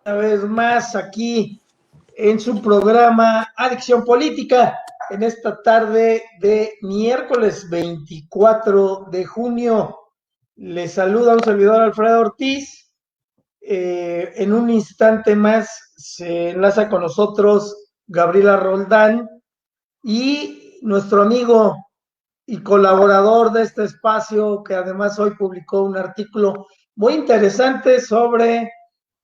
Una vez más aquí en su programa Adicción Política, en esta tarde de miércoles 24 de junio. Les saluda un servidor Alfredo Ortiz. En un instante más se enlaza con nosotros Gabriela Roldán y nuestro amigo y colaborador de este espacio, que además hoy publicó un artículo muy interesante sobre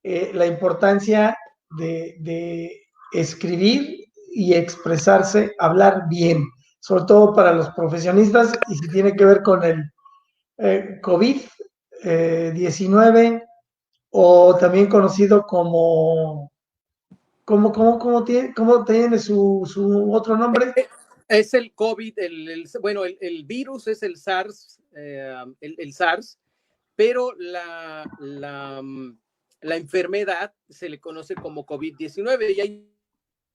la importancia de escribir y expresarse, hablar bien, sobre todo para los profesionistas, y si tiene que ver con el COVID-19, o también conocido ¿cómo tiene su otro nombre? Es el COVID, bueno, el virus es el SARS, el SARS, pero la enfermedad se le conoce como COVID-19 y hay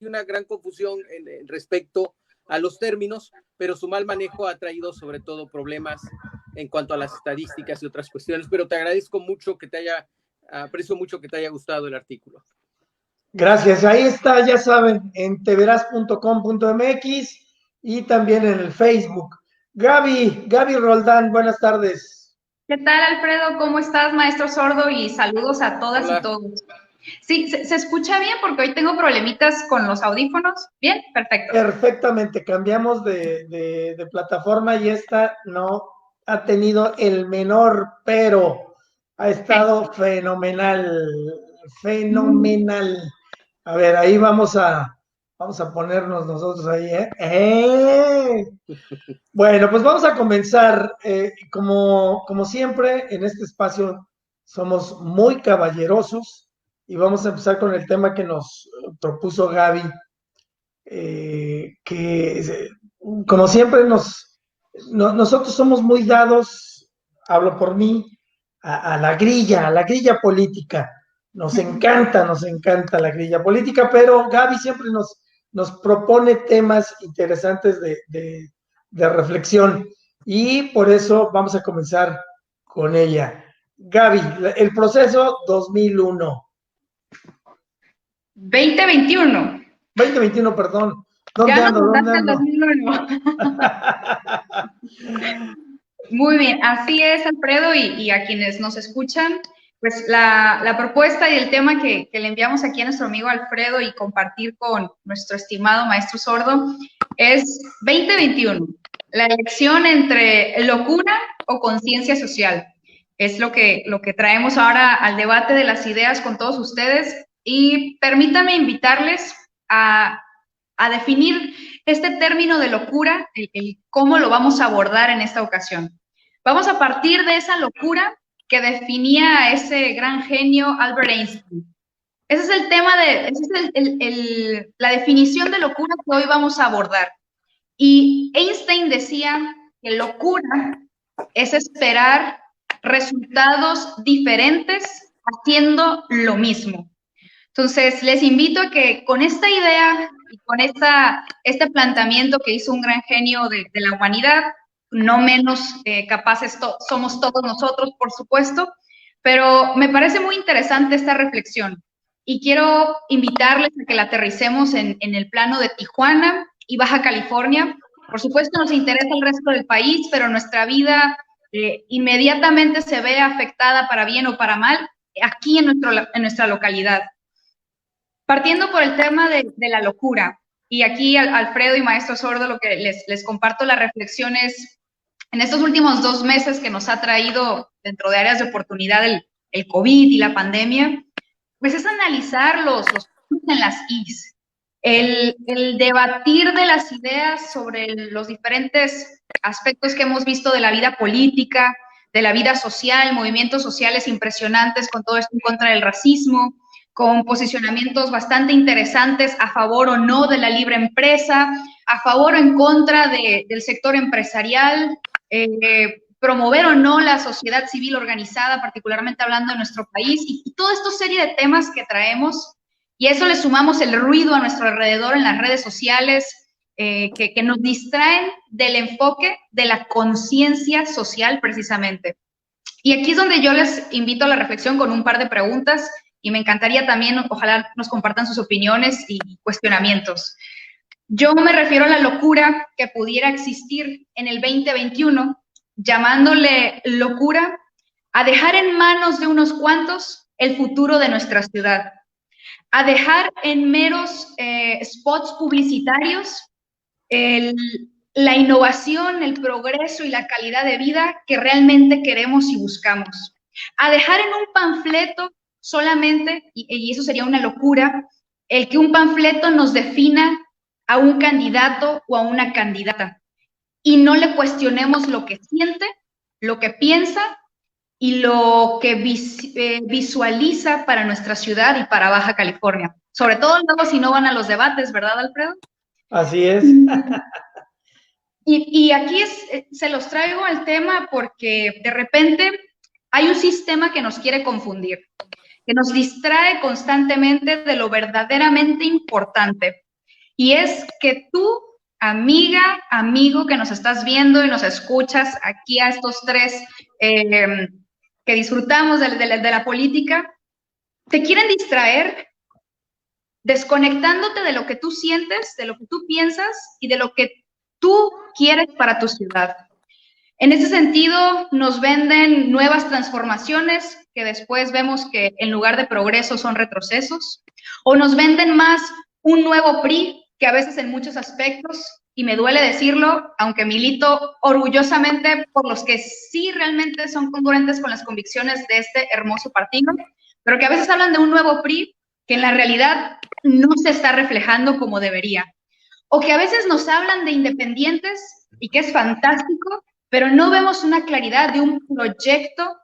una gran confusión respecto a los términos, pero su mal manejo ha traído sobre todo problemas en cuanto a las estadísticas y otras cuestiones, pero te agradezco mucho aprecio mucho que te haya gustado el artículo. Gracias, ahí está, ya saben, en tveras.com.mx y también en el Facebook. Gaby Roldán, buenas tardes. ¿Qué tal, Alfredo? ¿Cómo estás, maestro sordo? Y saludos a todas Hola. y todos. Sí, ¿se escucha bien? Porque hoy tengo problemitas con los audífonos. ¿Bien? Perfecto. Perfectamente, cambiamos de plataforma y esta no ha tenido el menor pero. Ha estado fenomenal. A ver, ahí vamos a ponernos nosotros ahí, ¿eh? Bueno, pues vamos a comenzar. Como siempre, en este espacio somos muy caballerosos y vamos a empezar con el tema que nos propuso Gaby, que como siempre nosotros somos muy dados, hablo por mí, a la grilla política. Nos encanta la grilla política, pero Gaby siempre nos propone temas interesantes de reflexión y por eso vamos a comenzar con ella. Gaby, el proceso 2001. 2021. 2021, perdón. ¿Dónde Ya ando? nos ¿Dónde mandaste el ando? 2001. Muy bien, así es, Alfredo, y a quienes nos escuchan, pues la propuesta y el tema que le enviamos aquí a nuestro amigo Alfredo y compartir con nuestro estimado maestro sordo es 2021, la elección entre locura o conciencia social. Es lo que traemos ahora al debate de las ideas con todos ustedes, y permítanme invitarles a definir este término de locura, el cómo lo vamos a abordar en esta ocasión. Vamos a partir de esa locura que definía a ese gran genio Albert Einstein. Ese es el tema la definición de locura que hoy vamos a abordar. Y Einstein decía que locura es esperar resultados diferentes haciendo lo mismo. Entonces, les invito a que con esta idea y con este planteamiento que hizo un gran genio de la humanidad, no menos capaces somos todos nosotros, por supuesto, pero me parece muy interesante esta reflexión y quiero invitarles a que la aterricemos en el plano de Tijuana y Baja California. Por supuesto, nos interesa el resto del país, pero nuestra vida inmediatamente se ve afectada para bien o para mal aquí en nuestra localidad. Partiendo por el tema de la locura, y aquí Alfredo y maestro sordo, lo que les comparto la reflexión es, en estos últimos 2 meses que nos ha traído dentro de áreas de oportunidad el COVID y la pandemia, pues es analizar los puntos en las is, el debatir de las ideas sobre los diferentes aspectos que hemos visto de la vida política, de la vida social, movimientos sociales impresionantes con todo esto en contra del racismo, con posicionamientos bastante interesantes a favor o no de la libre empresa, a favor o en contra del sector empresarial, promover o no la sociedad civil organizada, particularmente hablando de nuestro país, y toda esta serie de temas que traemos, y a eso le sumamos el ruido a nuestro alrededor en las redes sociales, que nos distraen del enfoque de la conciencia social precisamente. Y aquí es donde yo les invito a la reflexión con un par de preguntas y me encantaría también, ojalá nos compartan sus opiniones y cuestionamientos. Yo me refiero a la locura que pudiera existir en el 2021, llamándole locura a dejar en manos de unos cuantos el futuro de nuestra ciudad, a dejar en meros spots publicitarios la innovación, el progreso y la calidad de vida que realmente queremos y buscamos, a dejar en un panfleto solamente, y eso sería una locura, el que un panfleto nos defina a un candidato o a una candidata y no le cuestionemos lo que siente, lo que piensa y lo que visualiza para nuestra ciudad y para Baja California. Sobre todo luego si no van a los debates, ¿verdad, Alfredo? Así es. Y aquí se los traigo al tema porque de repente hay un sistema que nos quiere confundir, que nos distrae constantemente de lo verdaderamente importante. Y es que tú, amiga, amigo que nos estás viendo y nos escuchas aquí a estos tres que disfrutamos de la política, te quieren distraer desconectándote de lo que tú sientes, de lo que tú piensas y de lo que tú quieres para tu ciudad. En ese sentido, nos venden nuevas transformaciones que después vemos que en lugar de progreso son retrocesos, o nos venden más un nuevo PRI que a veces en muchos aspectos, y me duele decirlo, aunque milito orgullosamente por los que sí realmente son congruentes con las convicciones de este hermoso partido, pero que a veces hablan de un nuevo PRI que en la realidad no se está reflejando como debería. O que a veces nos hablan de independientes y que es fantástico, pero no vemos una claridad de un proyecto,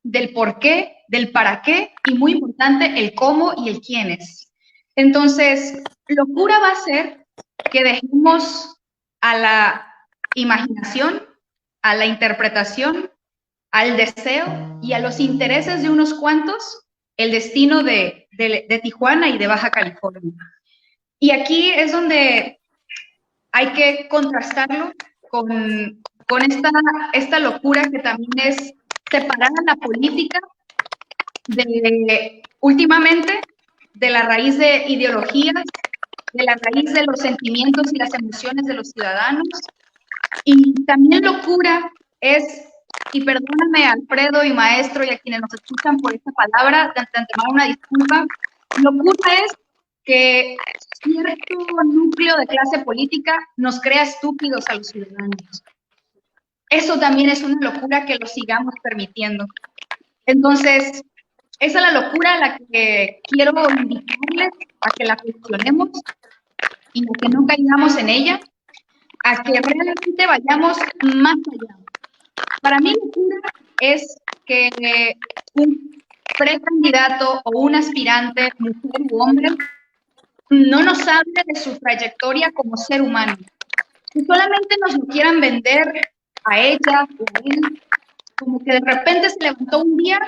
del por qué, del para qué y muy importante, el cómo y el quiénes. Entonces, locura va a ser que dejemos a la imaginación, a la interpretación, al deseo y a los intereses de unos cuantos el destino de Tijuana y de Baja California. Y aquí es donde hay que contrastarlo con esta locura que también es separar a la política últimamente de la raíz de ideologías, de la raíz de los sentimientos y las emociones de los ciudadanos. Y también locura es, y perdóname Alfredo y maestro y a quienes nos escuchan por esta palabra, de antemano una disculpa, locura es que cierto núcleo de clase política nos crea estúpidos a los ciudadanos. Eso también es una locura que lo sigamos permitiendo. Entonces, esa es la locura a la que quiero invitarles a que la cuestionemos y a que no caigamos en ella, a que realmente vayamos más allá. Para mí, locura es que un precandidato o un aspirante, mujer u hombre, no nos hable de su trayectoria como ser humano. Que solamente nos lo quieran vender a ella o a él, como que de repente se levantó un día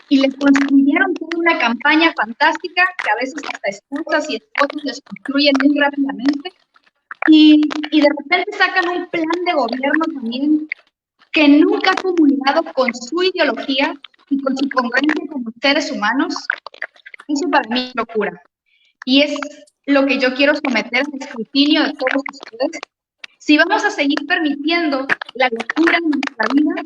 y le construyeron toda una campaña fantástica que a veces hasta esposas y esposos les construyen muy rápidamente y de repente sacan un plan de gobierno también que nunca ha comunicado con su ideología y con su congruencia como seres humanos. Eso para mí es locura. Y es lo que yo quiero someter al escrutinio de todos ustedes. Si vamos a seguir permitiendo la locura en nuestra vida,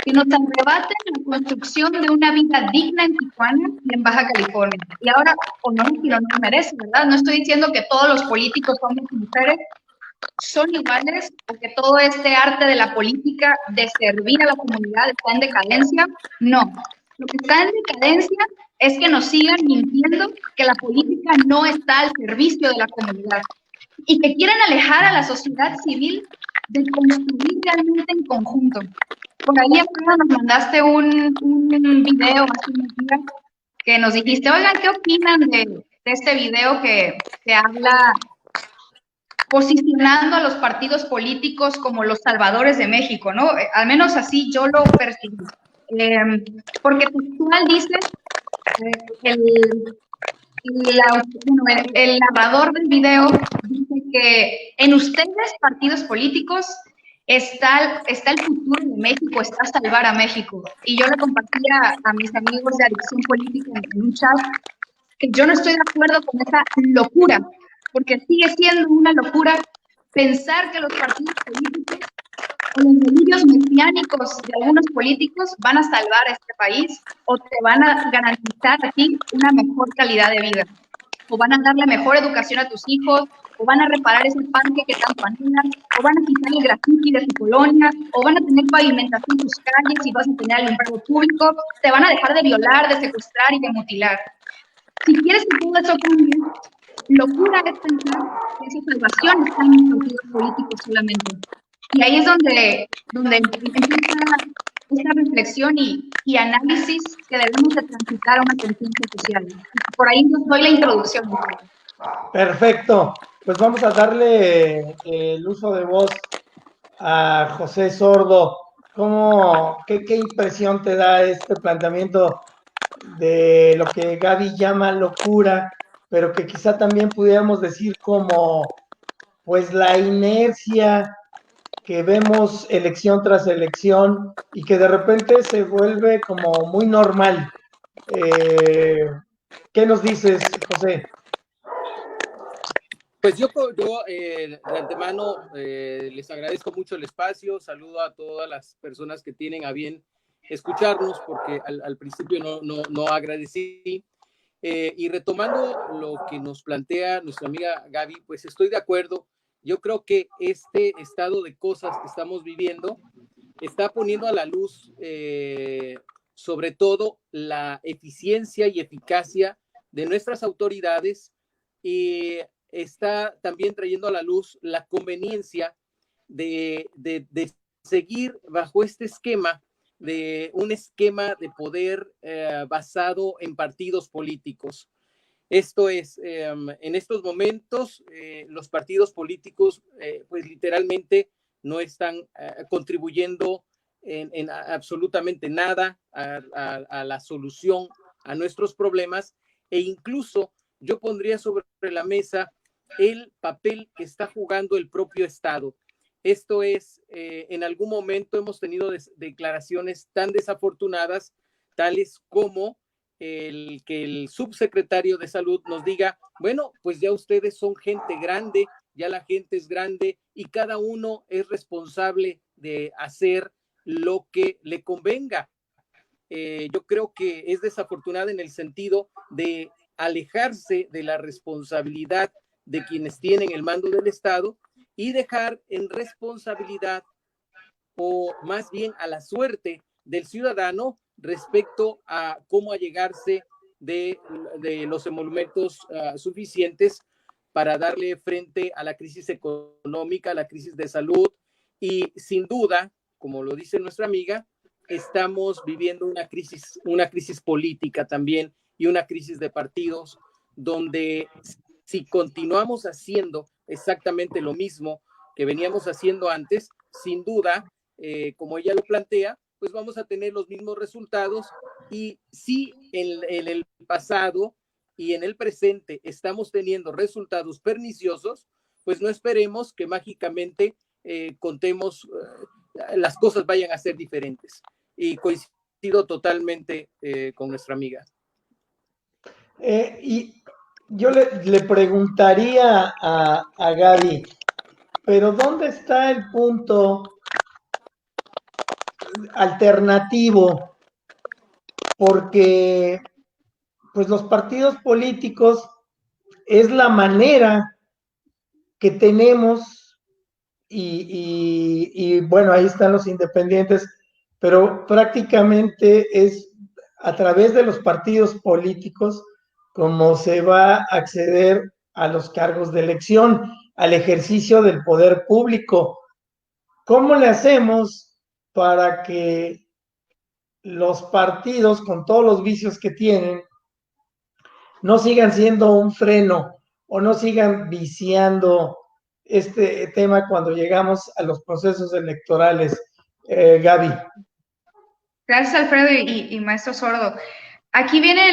que nos arrebaten la construcción de una vida digna en Tijuana y en Baja California. Y ahora, o no, si no nos merece, ¿verdad? No estoy diciendo que todos los políticos, hombres y mujeres, son iguales, o que todo este arte de la política de servir a la comunidad está en decadencia. No. Lo que está en decadencia es que nos sigan mintiendo que la política no está al servicio de la comunidad y que quieren alejar a la sociedad civil de construir realmente en conjunto. Por ahí afuera nos mandaste un video así que nos dijiste, oigan, ¿qué opinan de este video que habla posicionando a los partidos políticos como los salvadores de México, ¿no? Al menos así yo lo percibí. Porque textual dice, el narrador del video dice que en ustedes, partidos políticos, está el futuro de México, está salvar a México. Y yo le compartía a mis amigos de Adicción Política en un chat que yo no estoy de acuerdo con esa locura, porque sigue siendo una locura pensar que los partidos políticos o los delirios mesiánicos de algunos políticos van a salvar a este país o te van a garantizar a ti una mejor calidad de vida, o van a darle mejor educación a tus hijos, o van a reparar ese parque que tanto anhelan, o van a quitar el graffiti de su colonia, o van a tener pavimentación en tus calles y vas a tener alumbrado público, te van a dejar de violar, de secuestrar y de mutilar. Si quieres que todo eso cambie, locura es pensar que esa salvación está en los partidos políticos solamente. Y ahí es donde empieza esta reflexión y análisis que debemos de transitar a una conciencia social. Por ahí nos doy la introducción. Perfecto. Pues vamos a darle el uso de voz a José Sordo. ¿Qué impresión te da este planteamiento de lo que Gaby llama locura, pero que quizá también pudiéramos decir como pues la inercia que vemos elección tras elección y que de repente se vuelve como muy normal? ¿Qué nos dices, José? Pues yo de antemano les agradezco mucho el espacio, saludo a todas las personas que tienen a bien escucharnos, porque al principio no agradecí. Y retomando lo que nos plantea nuestra amiga Gaby, pues estoy de acuerdo. Yo creo que este estado de cosas que estamos viviendo está poniendo a la luz sobre todo la eficiencia y eficacia de nuestras autoridades, y está también trayendo a la luz la conveniencia de seguir bajo este esquema, de un esquema de poder basado en partidos políticos. Esto es, en estos momentos, los partidos políticos, pues literalmente no están contribuyendo en absolutamente nada a la solución a nuestros problemas, e incluso yo pondría sobre la mesa el papel que está jugando el propio Estado. Esto es, en algún momento hemos tenido declaraciones tan desafortunadas, tales como que el subsecretario de Salud nos diga, bueno, pues ya ustedes son gente grande, ya la gente es grande y cada uno es responsable de hacer lo que le convenga. Yo creo que es desafortunada en el sentido de alejarse de la responsabilidad de quienes tienen el mando del Estado y dejar en responsabilidad, o más bien a la suerte del ciudadano, respecto a cómo allegarse de los emolumentos suficientes para darle frente a la crisis económica, a la crisis de salud. Y sin duda, como lo dice nuestra amiga, estamos viviendo una crisis política también, y una crisis de partidos, donde si continuamos haciendo exactamente lo mismo que veníamos haciendo antes, sin duda, como ella lo plantea, pues vamos a tener los mismos resultados. Y si en el pasado y en el presente estamos teniendo resultados perniciosos, pues no esperemos que mágicamente contemos las cosas vayan a ser diferentes. Y coincido totalmente con nuestra amiga. Y yo le preguntaría a Gaby, pero ¿dónde está el punto alternativo? Porque pues los partidos políticos es la manera que tenemos y bueno, ahí están los independientes, pero prácticamente es a través de los partidos políticos como se va a acceder a los cargos de elección, al ejercicio del poder público. ¿Cómo le hacemos para que los partidos, con todos los vicios que tienen, no sigan siendo un freno o no sigan viciando este tema cuando llegamos a los procesos electorales? Gaby. Gracias, Alfredo y maestro Sordo. Aquí viene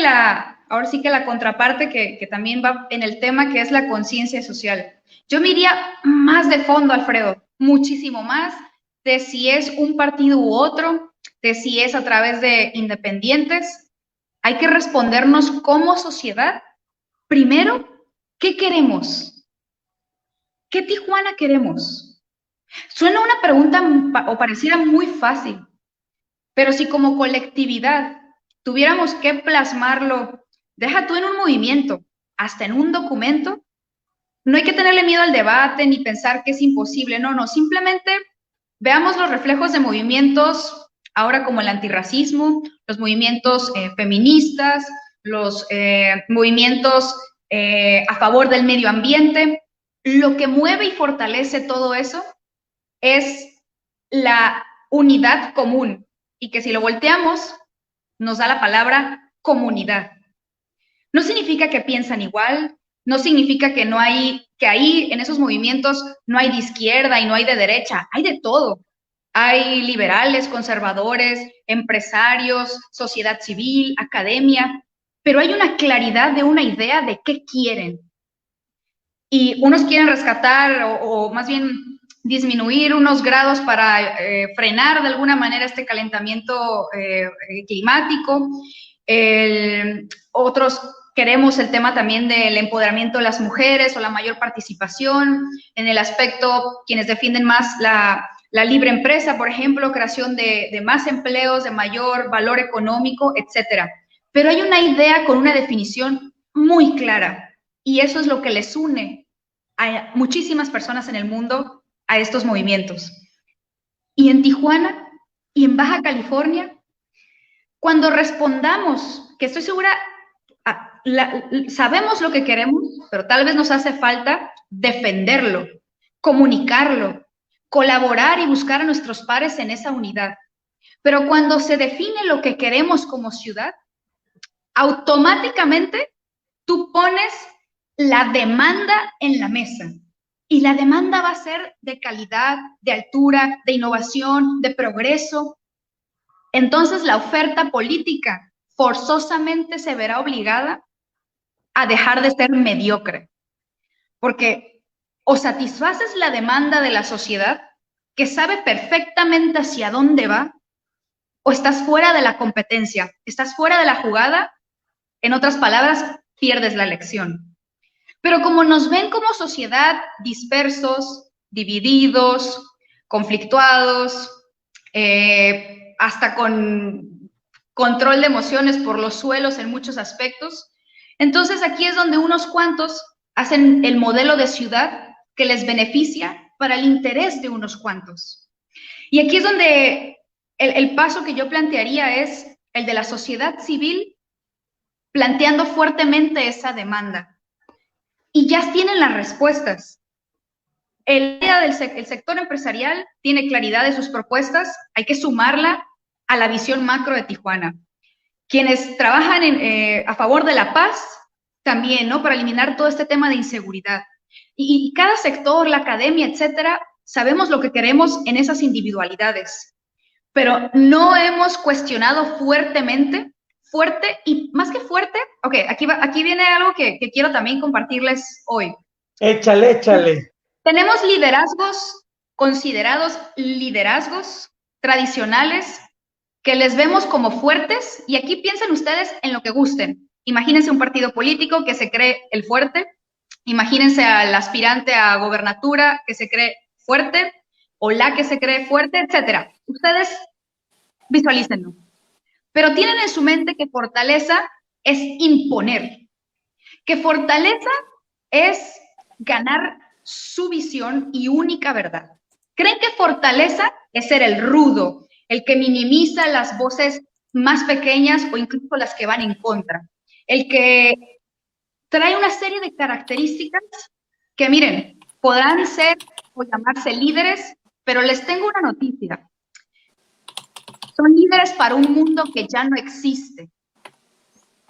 ahora sí que la contraparte que también va en el tema, que es la conciencia social. Yo me iría más de fondo, Alfredo, muchísimo más, de si es un partido u otro, de si es a través de independientes. Hay que respondernos como sociedad, primero, ¿qué queremos? ¿Qué Tijuana queremos? Suena una pregunta o pareciera muy fácil, pero si como colectividad tuviéramos que plasmarlo, deja tú en un movimiento, hasta en un documento, no hay que tenerle miedo al debate ni pensar que es imposible, no, simplemente veamos los reflejos de movimientos ahora como el antirracismo, los movimientos feministas, los movimientos a favor del medio ambiente. Lo que mueve y fortalece todo eso es la unidad común, y que si lo volteamos nos da la palabra comunidad. No significa que piensan igual, no significa que no hay, que ahí en esos movimientos no hay de izquierda y no hay de derecha, hay de todo. Hay liberales, conservadores, empresarios, sociedad civil, academia, pero hay una claridad de una idea de qué quieren. Y unos quieren rescatar o más bien disminuir unos grados para frenar de alguna manera este calentamiento climático. Otros queremos el tema también del empoderamiento de las mujeres o la mayor participación en el aspecto, quienes defienden más la libre empresa, por ejemplo, creación de más empleos, de mayor valor económico, etcétera. Pero hay una idea con una definición muy clara, y eso es lo que les une a muchísimas personas en el mundo a estos movimientos. Y en Tijuana y en Baja California, cuando respondamos, que estoy segura, sabemos lo que queremos, pero tal vez nos hace falta defenderlo, comunicarlo, colaborar y buscar a nuestros pares en esa unidad. Pero cuando se define lo que queremos como ciudad, automáticamente tú pones la demanda en la mesa. Y la demanda va a ser de calidad, de altura, de innovación, de progreso. Entonces la oferta política forzosamente se verá obligada a dejar de ser mediocre. Porque o satisfaces la demanda de la sociedad, que sabe perfectamente hacia dónde va, o estás fuera de la competencia, estás fuera de la jugada. En otras palabras, pierdes la elección. Pero como nos ven como sociedad dispersos, divididos, conflictuados, hasta con control de emociones por los suelos en muchos aspectos, entonces aquí es donde unos cuantos hacen el modelo de ciudad que les beneficia para el interés de unos cuantos. Y aquí es donde el paso que yo plantearía es el de la sociedad civil planteando fuertemente esa demanda. Y ya tienen las respuestas. El sector empresarial tiene claridad de sus propuestas, hay que sumarla a la visión macro de Tijuana. Quienes trabajan a favor de la paz, también, ¿no? Para eliminar todo este tema de inseguridad. Y cada sector, la academia, etcétera, sabemos lo que queremos en esas individualidades. Pero no hemos cuestionado fuerte, y más que fuerte, ok, aquí viene algo que quiero también compartirles hoy. Échale. Tenemos liderazgos considerados liderazgos tradicionales que les vemos como fuertes, y aquí piensen ustedes en lo que gusten. Imagínense un partido político que se cree el fuerte, imagínense al aspirante a gobernatura que se cree fuerte, o la que se cree fuerte, etcétera. Ustedes visualícenlo. Pero tienen en su mente que fortaleza es imponer, que fortaleza es ganar su visión y única verdad. ¿Creen que fortaleza es ser el rudo, el que minimiza las voces más pequeñas o incluso las que van en contra? El que trae una serie de características que, miren, podrán ser o llamarse líderes, pero les tengo una noticia. Son líderes para un mundo que ya no existe.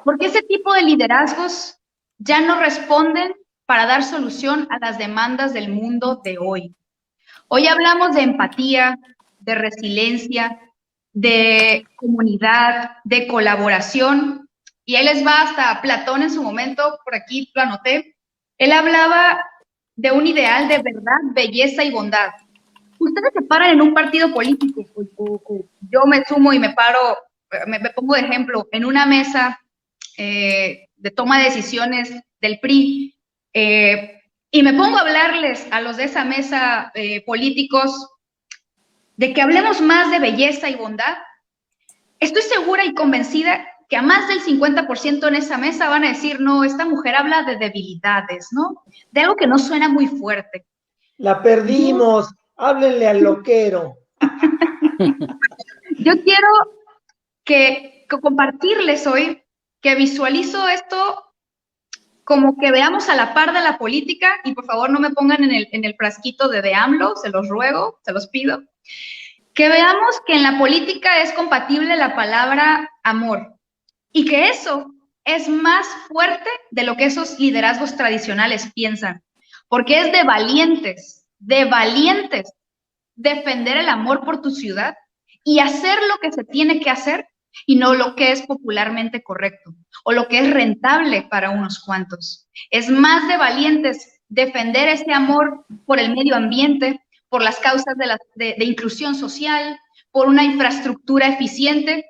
Porque ese tipo de liderazgos ya no responden para dar solución a las demandas del mundo de hoy. Hoy hablamos de empatía, de resiliencia, de comunidad, de colaboración, y ahí les va hasta Platón en su momento, por aquí lo anoté. Él hablaba de un ideal de verdad, belleza y bondad. ustedes se paran en un partido político, yo me sumo y me paro, me pongo de ejemplo, en una mesa de toma de decisiones del PRI, y me pongo a hablarles a los de esa mesa políticos de que hablemos más de belleza y bondad, estoy segura y convencida que a más del 50% en esa mesa van a decir, no, esta mujer habla de debilidades, ¿no? De algo que no suena muy fuerte. La perdimos, háblenle al loquero. Yo quiero que compartirles hoy que visualizo esto como que veamos a la par de la política, y por favor no me pongan en el frasquito de AMLO, se los ruego, se los pido, que veamos que en la política es compatible la palabra amor, y que eso es más fuerte de lo que esos liderazgos tradicionales piensan, porque es de valientes defender el amor por tu ciudad y hacer lo que se tiene que hacer y no lo que es popularmente correcto o lo que es rentable para unos cuantos. Es más de valientes defender ese amor por el medio ambiente, por las causas de inclusión social, por una infraestructura eficiente,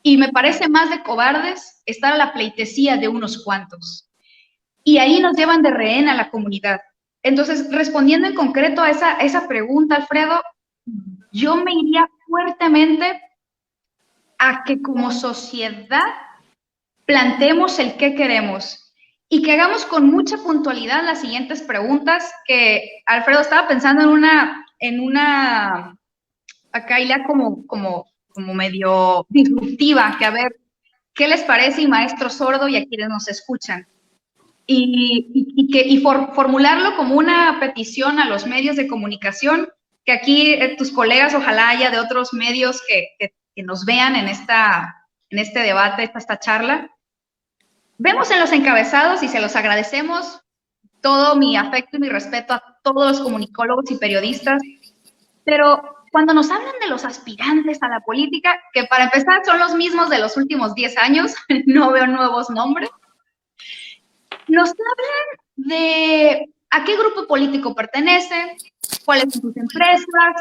y me parece más de cobardes estar a la pleitesía de unos cuantos. Y ahí nos llevan de rehén a la comunidad. Entonces, respondiendo en concreto a esa pregunta, Alfredo, yo me iría fuertemente a que como sociedad planteemos el qué queremos y que hagamos con mucha puntualidad las siguientes preguntas que Alfredo estaba pensando en una acá ya como medio disruptiva, que a ver, ¿qué les parece, y maestro sordo y a quienes nos escuchan? Y formularlo como una petición a los medios de comunicación, que aquí tus colegas, ojalá haya de otros medios que nos vean en este debate, esta charla. Vemos en los encabezados, y se los agradecemos, todo mi afecto y mi respeto a todos los comunicólogos y periodistas, pero cuando nos hablan de los aspirantes a la política, que para empezar son los mismos de los últimos 10 años, no veo nuevos nombres, nos hablan de a qué grupo político pertenece, cuáles son sus empresas,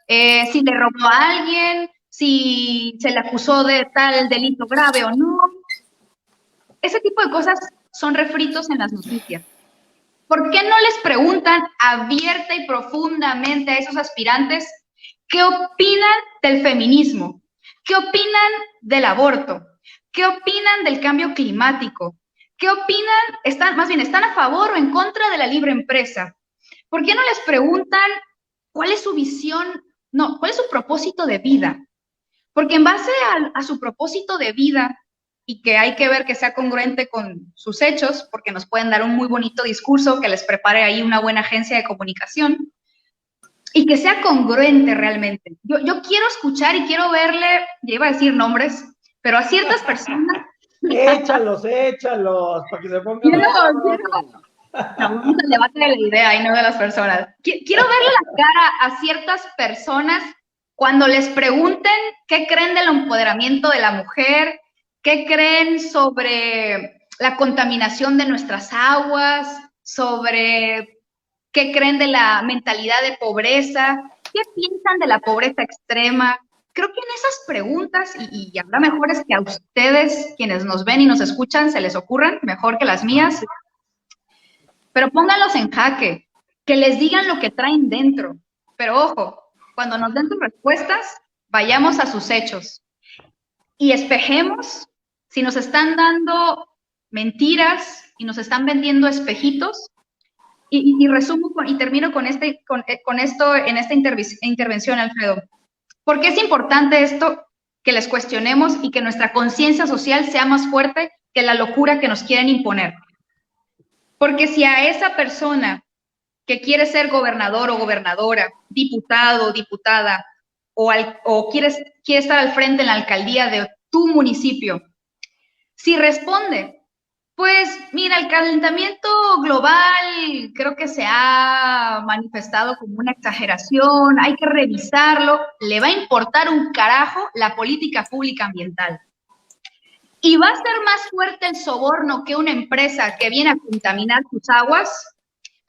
si le robó a alguien, si se le acusó de tal delito grave o no. Ese tipo de cosas son refritos en las noticias. ¿Por qué no les preguntan abierta y profundamente a esos aspirantes qué opinan del feminismo? ¿Qué opinan del aborto? ¿Qué opinan del cambio climático? ¿Qué opinan? ¿Están a favor o en contra de la libre empresa? ¿Por qué no les preguntan cuál es su visión? No, ¿cuál es su propósito de vida? Porque en base a su propósito de vida, y que hay que ver que sea congruente con sus hechos, porque nos pueden dar un muy bonito discurso que les prepare ahí una buena agencia de comunicación, y que sea congruente realmente. Yo quiero escuchar y quiero verle, ya iba a decir nombres, pero a ciertas personas... Échalos, para que se pongan... No, vamos al debate de la idea y no de las personas. Quiero verle la cara a ciertas personas cuando les pregunten qué creen del empoderamiento de la mujer, qué creen sobre la contaminación de nuestras aguas, sobre qué creen de la mentalidad de pobreza, qué piensan de la pobreza extrema. Creo que en esas preguntas, y habrá mejores que a ustedes, quienes nos ven y nos escuchan, se les ocurran, mejor que las mías, pero pónganlos en jaque, que les digan lo que traen dentro. Pero ojo, cuando nos den sus respuestas, vayamos a sus hechos y espejemos si nos están dando mentiras y nos están vendiendo espejitos. Y resumo y termino con esto en esta intervención, Alfredo. ¿Por qué es importante esto? Que les cuestionemos y que nuestra conciencia social sea más fuerte que la locura que nos quieren imponer. Porque si a esa persona que quiere ser gobernador o gobernadora, diputado o diputada, o quiere estar al frente en la alcaldía de tu municipio, si responde, pues mira, el calentamiento global creo que se ha manifestado como una exageración, hay que revisarlo, le va a importar un carajo la política pública ambiental. Y va a ser más fuerte el soborno que una empresa que viene a contaminar tus aguas,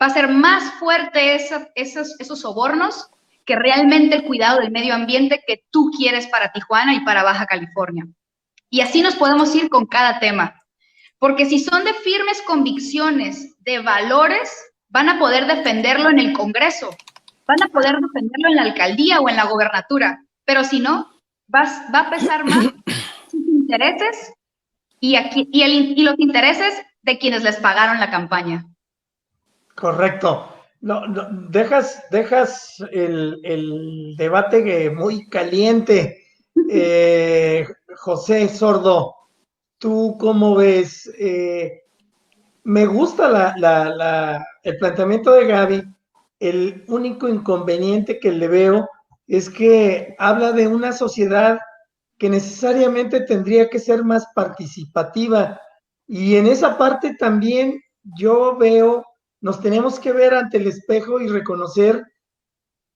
va a ser más fuerte esos sobornos que realmente el cuidado del medio ambiente que tú quieres para Tijuana y para Baja California. Y así nos podemos ir con cada tema, porque si son de firmes convicciones, de valores, van a poder defenderlo en el Congreso, van a poder defenderlo en la alcaldía o en la gobernatura, pero si no, va a pesar más sus intereses y los intereses de quienes les pagaron la campaña. Correcto. No, dejas el debate muy caliente. José Sordo, ¿tú cómo ves? Me gusta el planteamiento de Gaby. El único inconveniente que le veo es que habla de una sociedad que necesariamente tendría que ser más participativa. Y en esa parte también yo veo, nos tenemos que ver ante el espejo y reconocer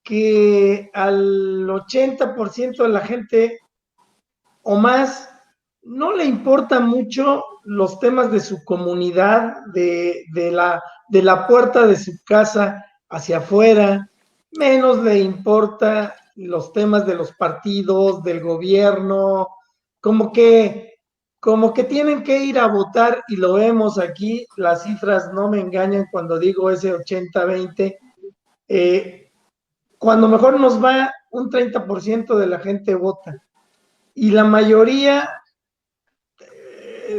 que al 80% de la gente o más no le importa mucho los temas de su comunidad, de la puerta de su casa hacia afuera, menos le importa los temas de los partidos, del gobierno, como que tienen que ir a votar, y lo vemos aquí, las cifras no me engañan cuando digo ese 80-20, cuando mejor nos va, un 30% de la gente vota, y la mayoría,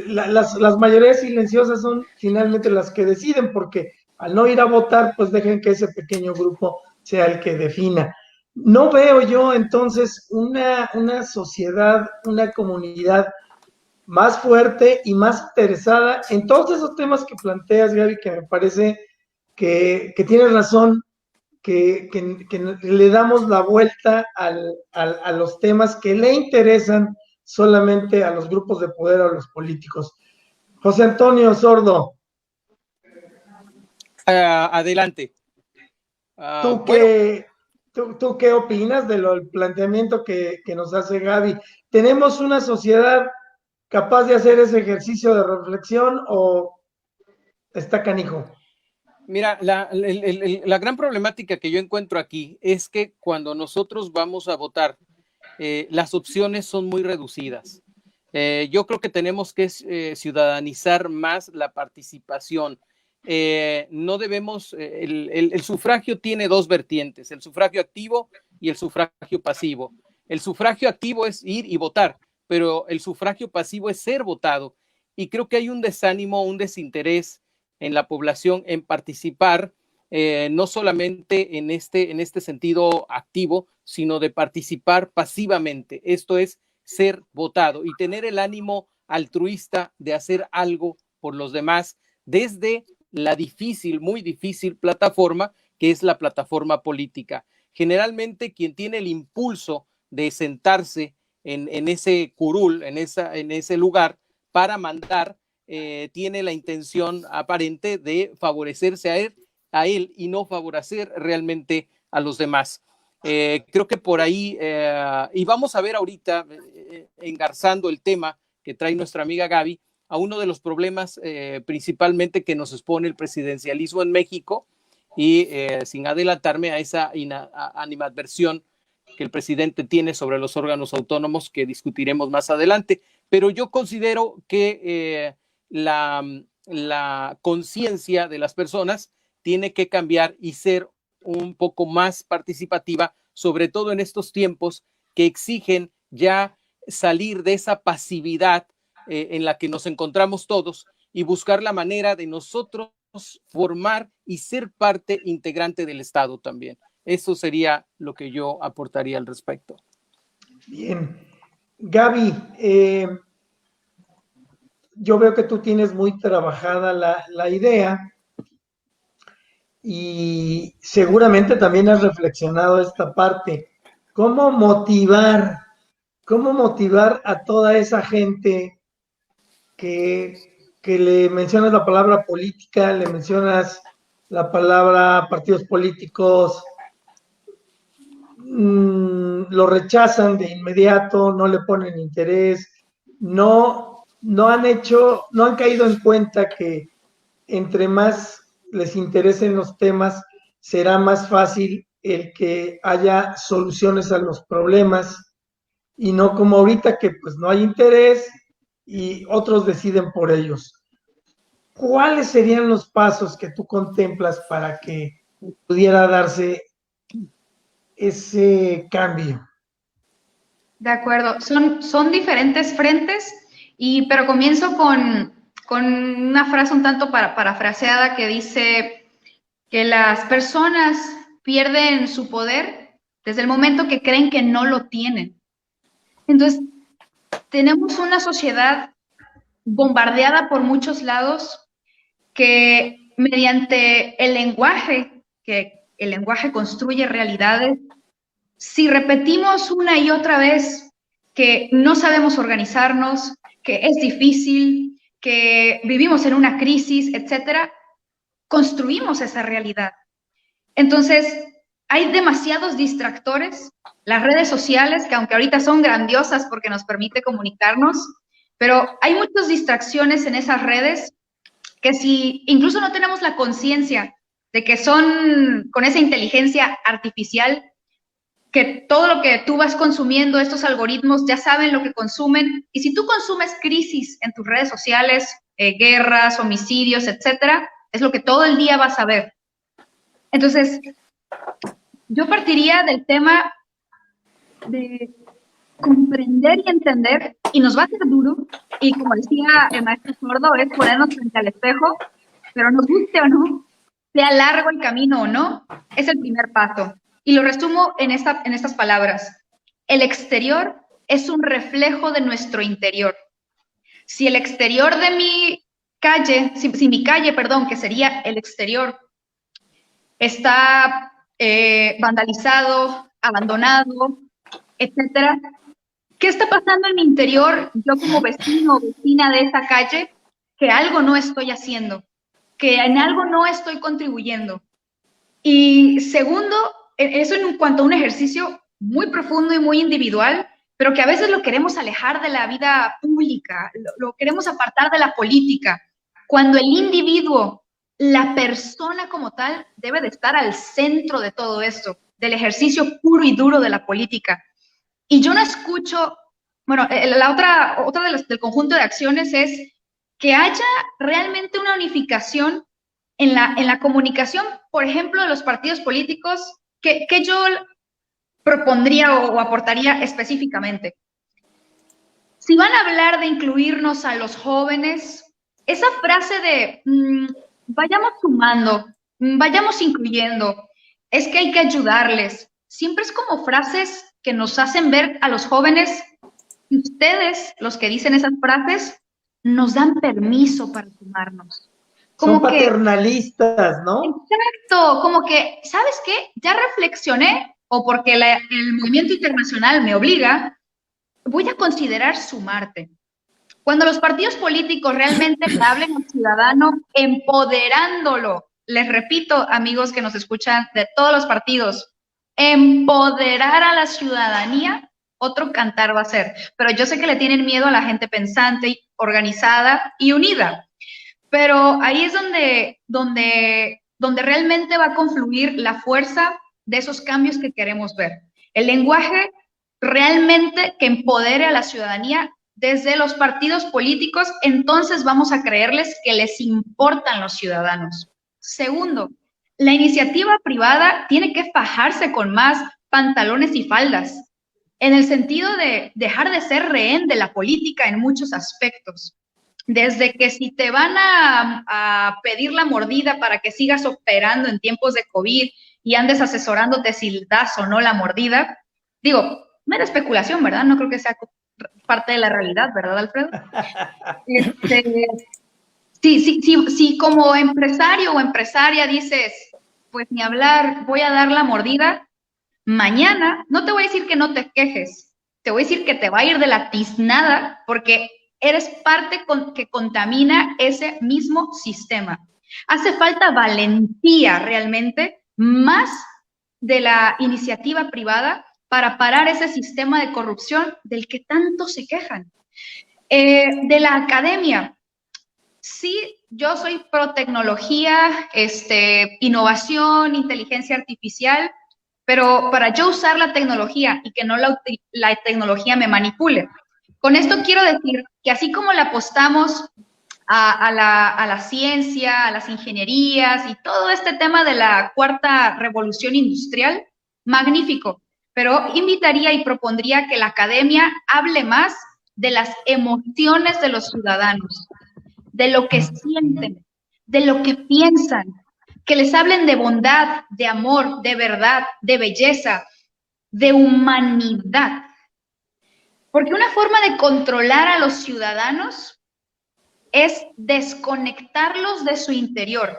las mayorías silenciosas son finalmente las que deciden, porque al no ir a votar, pues dejen que ese pequeño grupo sea el que defina. No veo yo entonces una sociedad, una comunidad más fuerte y más interesada en todos esos temas que planteas, Gaby, que me parece que tienes razón, que le damos la vuelta a los temas que le interesan solamente a los grupos de poder o a los políticos. José Antonio Sordo. Adelante. ¿Tú qué opinas del planteamiento que nos hace Gaby? ¿Tenemos una sociedad capaz de hacer ese ejercicio de reflexión o está canijo? Mira, la gran problemática que yo encuentro aquí es que cuando nosotros vamos a votar, las opciones son muy reducidas. Yo creo que tenemos que ciudadanizar más la participación. No debemos, el sufragio tiene dos vertientes, el sufragio activo y el sufragio pasivo. El sufragio activo es ir y votar, pero el sufragio pasivo es ser votado. Y creo que hay un desánimo, un desinterés en la población en participar, no solamente en este sentido activo, sino de participar pasivamente. Esto es ser votado y tener el ánimo altruista de hacer algo por los demás desde la difícil, muy difícil plataforma que es la plataforma política. Generalmente quien tiene el impulso de sentarse en ese curul, en ese lugar para mandar, tiene la intención aparente de favorecerse a él y no favorecer realmente a los demás. Creo que por ahí, y vamos a ver ahorita, engarzando el tema que trae nuestra amiga Gaby, a uno de los problemas principalmente que nos expone el presidencialismo en México, y sin adelantarme a esa animadversión que el presidente tiene sobre los órganos autónomos, que discutiremos más adelante. Pero yo considero que la conciencia de las personas tiene que cambiar y ser un poco más participativa, sobre todo en estos tiempos que exigen ya salir de esa pasividad en la que nos encontramos todos y buscar la manera de nosotros formar y ser parte integrante del Estado también. Eso sería lo que yo aportaría al respecto. Bien. Gaby, yo veo que tú tienes muy trabajada la idea y seguramente también has reflexionado esta parte. ¿Cómo motivar a toda esa gente que le mencionas la palabra política, le mencionas la palabra partidos políticos, lo rechazan de inmediato, no le ponen interés, no han caído en cuenta que entre más les interesen los temas, será más fácil el que haya soluciones a los problemas y no como ahorita que pues no hay interés y otros deciden por ellos. ¿Cuáles serían los pasos que tú contemplas para que pudiera darse ese cambio? De acuerdo, son diferentes frentes, pero comienzo con una frase un tanto parafraseada que dice que las personas pierden su poder desde el momento que creen que no lo tienen. Entonces, tenemos una sociedad bombardeada por muchos lados que mediante el lenguaje, que el lenguaje construye realidades, si repetimos una y otra vez que no sabemos organizarnos, que es difícil, que vivimos en una crisis, etcétera, construimos esa realidad. Entonces, hay demasiados distractores, las redes sociales, que aunque ahorita son grandiosas porque nos permite comunicarnos, pero hay muchas distracciones en esas redes que si incluso no tenemos la conciencia de que son con esa inteligencia artificial, que todo lo que tú vas consumiendo, estos algoritmos ya saben lo que consumen, y si tú consumes crisis en tus redes sociales, guerras, homicidios, etcétera, es lo que todo el día vas a ver. Entonces, yo partiría del tema de comprender y entender, y nos va a ser duro, y como decía el maestro Sordo, es ponernos frente al espejo, pero nos guste o no, sea largo el camino o no, es el primer paso. Y lo resumo en estas palabras. El exterior es un reflejo de nuestro interior. Si el exterior de mi calle, si mi calle, perdón, que sería el exterior, está vandalizado, abandonado, etcétera, ¿qué está pasando en mi interior, yo como vecino o vecina de esa calle, que algo no estoy haciendo, que en algo no estoy contribuyendo? Y segundo, eso en cuanto a un ejercicio muy profundo y muy individual, pero que a veces lo queremos alejar de la vida pública, lo queremos apartar de la política, cuando el individuo, la persona como tal, debe de estar al centro de todo esto, del ejercicio puro y duro de la política. Y yo no escucho, bueno, otra del conjunto de acciones es que haya realmente una unificación en la comunicación, por ejemplo, de los partidos políticos, que yo propondría o aportaría específicamente. Si van a hablar de incluirnos a los jóvenes, esa frase de vayamos sumando, vayamos incluyendo, es que hay que ayudarles, siempre es como frases que nos hacen ver a los jóvenes, y ustedes, los que dicen esas frases, nos dan permiso para sumarnos. Como son paternalistas, ¿no? Exacto, como que, ¿sabes qué? Ya reflexioné, o porque el movimiento internacional me obliga, voy a considerar sumarte. Cuando los partidos políticos realmente le hablen al ciudadano, empoderándolo, les repito, amigos que nos escuchan de todos los partidos, empoderar a la ciudadanía, otro cantar va a ser. Pero yo sé que le tienen miedo a la gente pensante, organizada y unida. Pero ahí es donde realmente va a confluir la fuerza de esos cambios que queremos ver. El lenguaje realmente que empodere a la ciudadanía desde los partidos políticos, entonces vamos a creerles que les importan los ciudadanos. Segundo, la iniciativa privada tiene que fajarse con más pantalones y faldas, en el sentido de dejar de ser rehén de la política en muchos aspectos. Desde que si te van a pedir la mordida para que sigas operando en tiempos de COVID y andes asesorándote si das o no la mordida, digo, mera especulación, ¿verdad? No creo que sea parte de la realidad, ¿verdad, Alfredo? Si como empresario o empresaria dices, pues ni hablar, voy a dar la mordida, mañana no te voy a decir que no te quejes, te voy a decir que te va a ir de la tiznada porque eres parte que contamina ese mismo sistema. Hace falta valentía realmente, más de la iniciativa privada, para parar ese sistema de corrupción del que tanto se quejan. De la academia, sí, yo soy pro tecnología, innovación, inteligencia artificial, pero para yo usar la tecnología y que no la tecnología me manipule. Con esto quiero decir que así como le apostamos a la ciencia, a las ingenierías y todo este tema de la cuarta revolución industrial, magnífico, pero invitaría y propondría que la academia hable más de las emociones de los ciudadanos, de lo que sienten, de lo que piensan, que les hablen de bondad, de amor, de verdad, de belleza, de humanidad. Porque una forma de controlar a los ciudadanos es desconectarlos de su interior,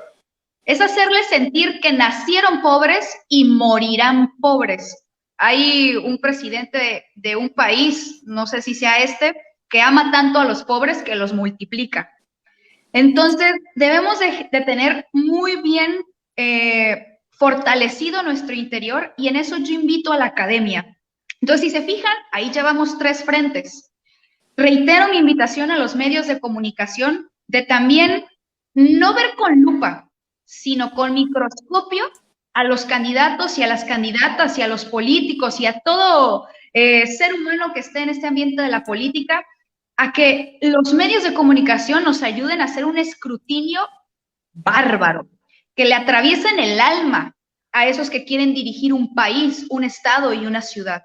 es hacerles sentir que nacieron pobres y morirán pobres. Hay un presidente de un país, no sé si sea este, que ama tanto a los pobres que los multiplica. Entonces, debemos de tener muy bien fortalecido nuestro interior, y en eso yo invito a la academia. Entonces, si se fijan, ahí llevamos 3 frentes. Reitero mi invitación a los medios de comunicación de también no ver con lupa, sino con microscopio a los candidatos y a las candidatas y a los políticos y a todo ser humano que esté en este ambiente de la política, a que los medios de comunicación nos ayuden a hacer un escrutinio bárbaro, que le atraviesen el alma a esos que quieren dirigir un país, un estado y una ciudad.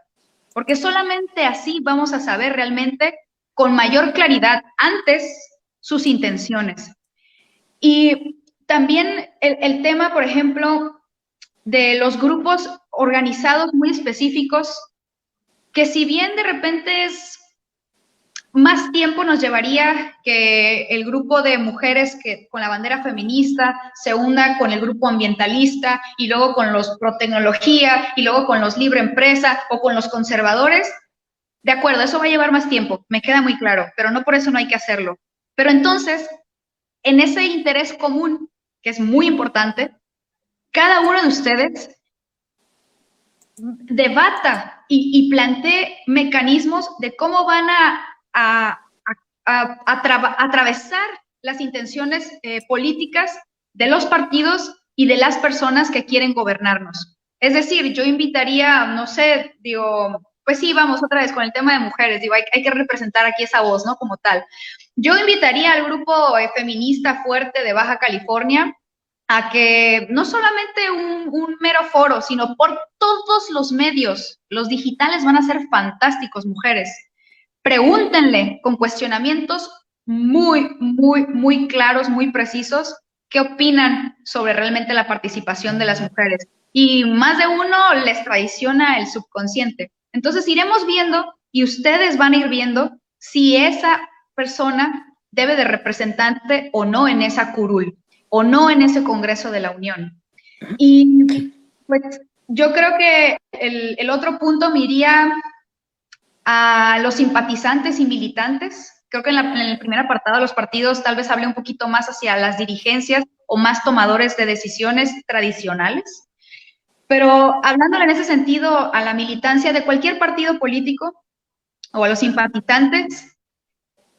Porque solamente así vamos a saber realmente con mayor claridad antes sus intenciones. Y también el tema, por ejemplo, de los grupos organizados muy específicos, que si bien de repente es más tiempo nos llevaría que el grupo de mujeres que con la bandera feminista se una con el grupo ambientalista y luego con los pro tecnología y luego con los libre empresa o con los conservadores. De acuerdo, eso va a llevar más tiempo, me queda muy claro, pero no por eso no hay que hacerlo. Pero entonces, en ese interés común, que es muy importante, cada uno de ustedes debata y plantee mecanismos de cómo van a atravesar las intenciones políticas de los partidos y de las personas que quieren gobernarnos. Es decir, yo invitaría, no sé, digo, pues sí, vamos otra vez con el tema de mujeres, digo, hay que representar aquí esa voz, ¿no? Como tal. Yo invitaría al grupo feminista fuerte de Baja California a que no solamente un mero foro, sino por todos los medios, los digitales van a ser fantásticos, mujeres. Pregúntenle con cuestionamientos muy claros, muy precisos, qué opinan sobre realmente la participación de las mujeres. Y más de uno les traiciona el subconsciente. Entonces iremos viendo y ustedes van a ir viendo si esa persona debe de representante o no en esa curul, o no en ese Congreso de la Unión. Y pues yo creo que el otro punto me iría a los simpatizantes y militantes. Creo que en el primer apartado de los partidos tal vez hable un poquito más hacia las dirigencias o más tomadores de decisiones tradicionales. Pero hablándole en ese sentido a la militancia de cualquier partido político o a los simpatizantes,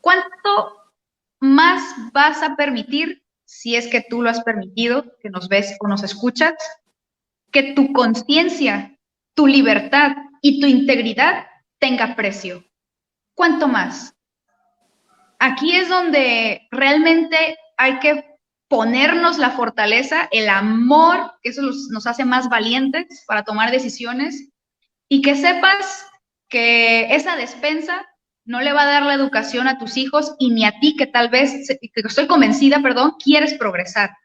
¿cuánto más vas a permitir, si es que tú lo has permitido, que nos ves o nos escuchas, que tu conciencia, tu libertad y tu integridad tenga precio? ¿Cuánto más? Aquí es donde realmente hay que ponernos la fortaleza, el amor, que eso nos hace más valientes para tomar decisiones, y que sepas que esa despensa no le va a dar la educación a tus hijos y ni a ti que tal vez, que estoy convencida, quieres progresar.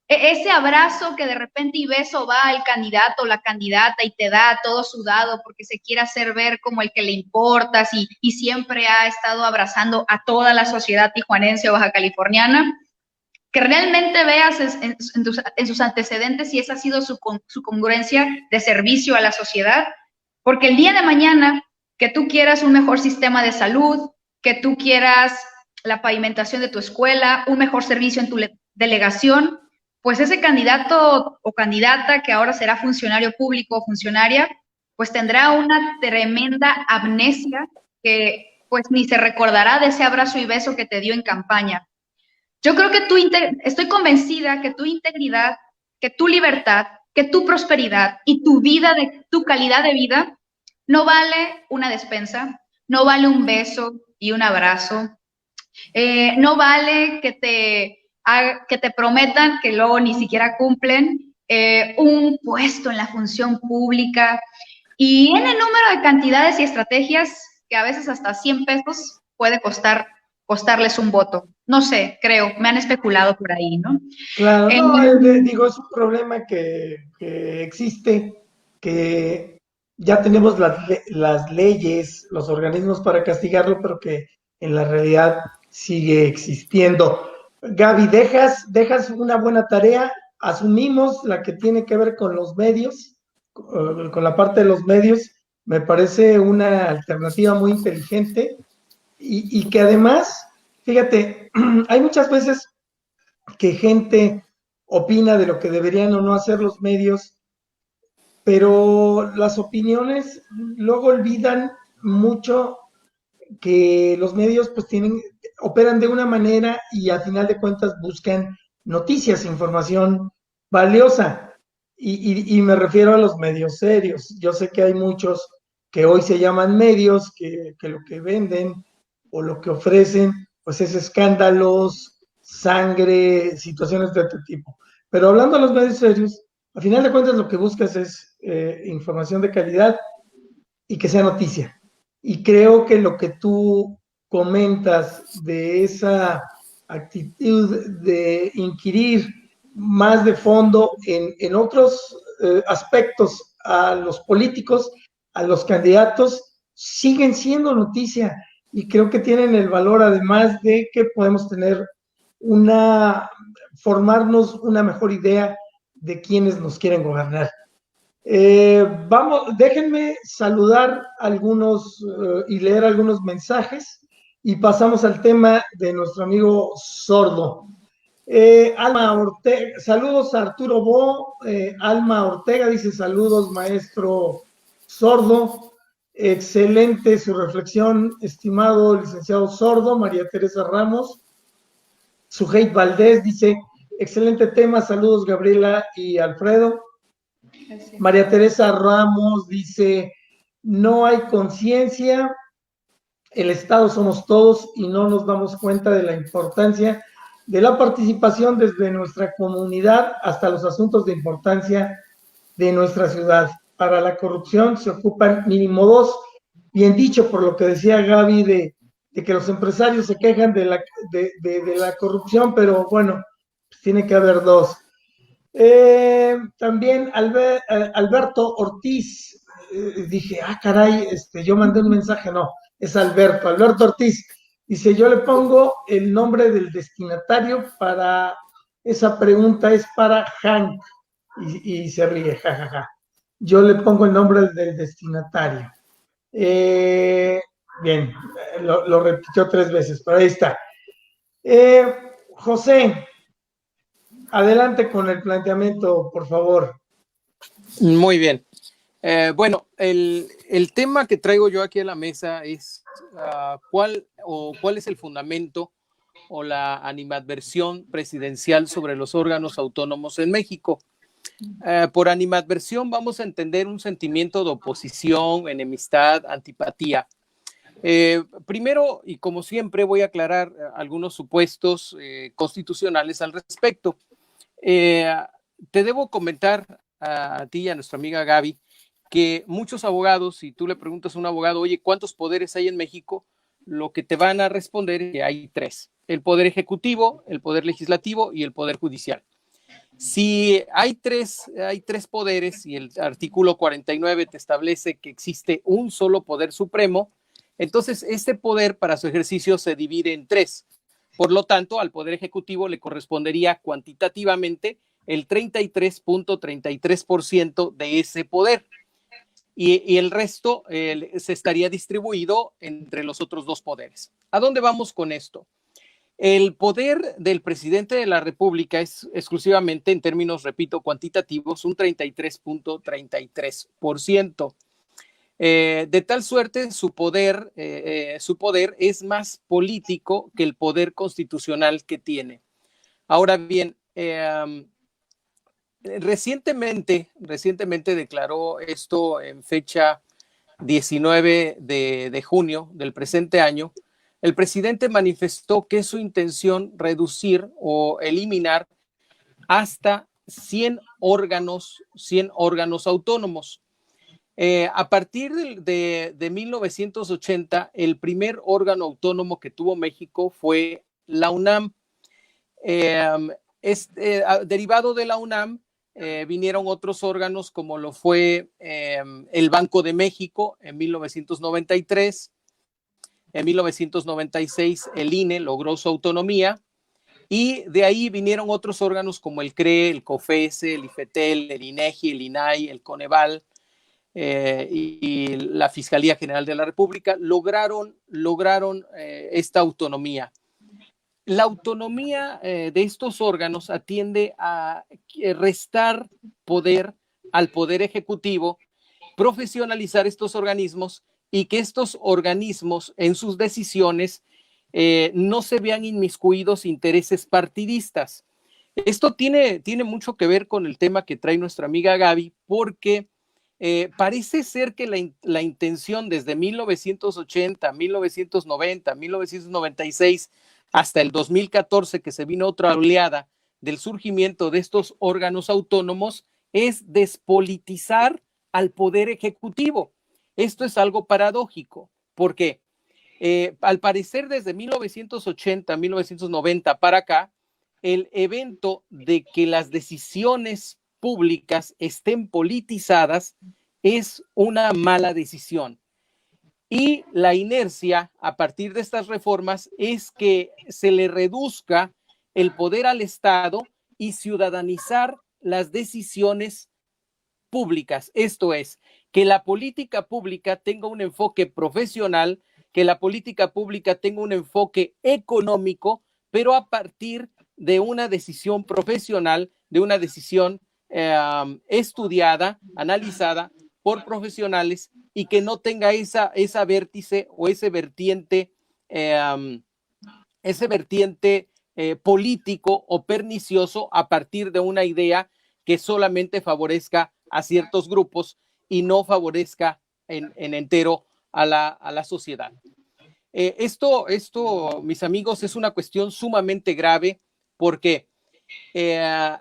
Ese abrazo que de repente y beso va al candidato o la candidata y te da todo sudado porque se quiere hacer ver como el que le importas y siempre ha estado abrazando a toda la sociedad tijuanense o baja californiana, que realmente veas en sus antecedentes si esa ha sido su congruencia de servicio a la sociedad, porque el día de mañana que tú quieras un mejor sistema de salud, que tú quieras la pavimentación de tu escuela, un mejor servicio en tu delegación, pues ese candidato o candidata que ahora será funcionario público o funcionaria, pues tendrá una tremenda amnesia que pues ni se recordará de ese abrazo y beso que te dio en campaña. Yo creo que estoy convencida que tu integridad, que tu libertad, que tu prosperidad y tu vida, tu calidad de vida, no vale una despensa, no vale un beso y un abrazo, no vale que te prometan, que luego ni siquiera cumplen, un puesto en la función pública y en el número de cantidades y estrategias que a veces hasta 100 pesos puede costarles un voto. No sé, creo, me han especulado por ahí, ¿no? Claro, no, digo, es un problema que existe, que ya tenemos las leyes, los organismos para castigarlo, pero que en la realidad sigue existiendo. Gaby, dejas una buena tarea, asumimos la que tiene que ver con los medios, con la parte de los medios, me parece una alternativa muy inteligente y que además, fíjate, hay muchas veces que gente opina de lo que deberían o no hacer los medios, pero las opiniones luego olvidan mucho que los medios pues operan de una manera y al final de cuentas buscan noticias, información valiosa. Y me refiero a los medios serios. Yo sé que hay muchos que hoy se llaman medios, que lo que venden o lo que ofrecen pues es escándalos, sangre, situaciones de este tipo. Pero hablando de los medios serios, al final de cuentas lo que buscas es información de calidad y que sea noticia. Y creo que lo que tú comentas de esa actitud de inquirir más de fondo en otros aspectos a los políticos, a los candidatos, siguen siendo noticia y creo que tienen el valor, además de que podemos tener formarnos una mejor idea de quiénes nos quieren gobernar. Déjenme saludar algunos y leer algunos mensajes y pasamos al tema de nuestro amigo Sordo. Alma Ortega, saludos a Arturo Bo. Alma Ortega dice saludos, maestro Sordo. Excelente su reflexión, estimado licenciado Sordo. María Teresa Ramos. Suheit Valdés dice excelente tema, saludos Gabriela y Alfredo. Gracias. María Teresa Ramos dice, no hay conciencia, el Estado somos todos y no nos damos cuenta de la importancia de la participación desde nuestra comunidad hasta los asuntos de importancia de nuestra ciudad. Para la corrupción se ocupan mínimo dos, bien dicho por lo que decía Gaby de que los empresarios se quejan de la corrupción, pero bueno, pues tiene que haber dos. También Alberto Ortiz, dije, caray, yo mandé un mensaje, no, es Alberto Ortiz, dice, yo le pongo el nombre del destinatario para esa pregunta, es para Hank, y se ríe, jajaja. Yo le pongo el nombre del destinatario. Bien, lo repitió 3 veces, pero ahí está. José, adelante con el planteamiento, por favor. Muy bien. Bueno, el tema que traigo yo aquí a la mesa es cuál es el fundamento o la animadversión presidencial sobre los órganos autónomos en México. Por animadversión vamos a entender un sentimiento de oposición, enemistad, antipatía. Primero, y como siempre, voy a aclarar algunos supuestos constitucionales al respecto. Te debo comentar a ti y a nuestra amiga Gaby que muchos abogados, si tú le preguntas a un abogado, oye, ¿cuántos poderes hay en México? Lo que te van a responder es que hay 3, el poder ejecutivo, el poder legislativo y el poder judicial. Si hay tres poderes y el artículo 49 te establece que existe un solo poder supremo, entonces este poder para su ejercicio se divide en 3. Por lo tanto, al poder ejecutivo le correspondería cuantitativamente el 33.33% de ese poder. Y el resto se estaría distribuido entre los otros 2 poderes. ¿A dónde vamos con esto? El poder del presidente de la República es exclusivamente, en términos, repito, cuantitativos, un 33.33%. De tal suerte, su poder es más político que el poder constitucional que tiene. Ahora bien, recientemente declaró esto en fecha 19 de junio del presente año. El presidente manifestó que es su intención reducir o eliminar hasta 100 órganos autónomos. A partir de 1980, el primer órgano autónomo que tuvo México fue la UNAM. Derivado de la UNAM, vinieron otros órganos como lo fue el Banco de México en 1993. En 1996 el INE logró su autonomía y de ahí vinieron otros órganos como el CRE, el COFESE, el IFETEL, el INEGI, el INAI, el CONEVAL y la Fiscalía General de la República lograron esta autonomía. La autonomía de estos órganos atiende a restar poder al Poder Ejecutivo, profesionalizar estos organismos y que estos organismos en sus decisiones no se vean inmiscuidos intereses partidistas. Esto tiene mucho que ver con el tema que trae nuestra amiga Gaby, porque parece ser que la intención desde 1980, 1990, 1996 hasta el 2014, que se vino otra oleada del surgimiento de estos órganos autónomos, es despolitizar al Poder Ejecutivo. Esto es algo paradójico, porque al parecer desde 1980, 1990 para acá, el evento de que las decisiones públicas estén politizadas es una mala decisión. Y la inercia a partir de estas reformas es que se le reduzca el poder al Estado y ciudadanizar las decisiones públicas. Esto es, que la política pública tenga un enfoque profesional, que la política pública tenga un enfoque económico, pero a partir de una decisión profesional, de una decisión estudiada, analizada por profesionales y que no tenga esa vértice o ese vertiente político o pernicioso a partir de una idea que solamente favorezca a ciertos grupos y no favorezca en entero a la sociedad. Esto, mis amigos, es una cuestión sumamente grave porque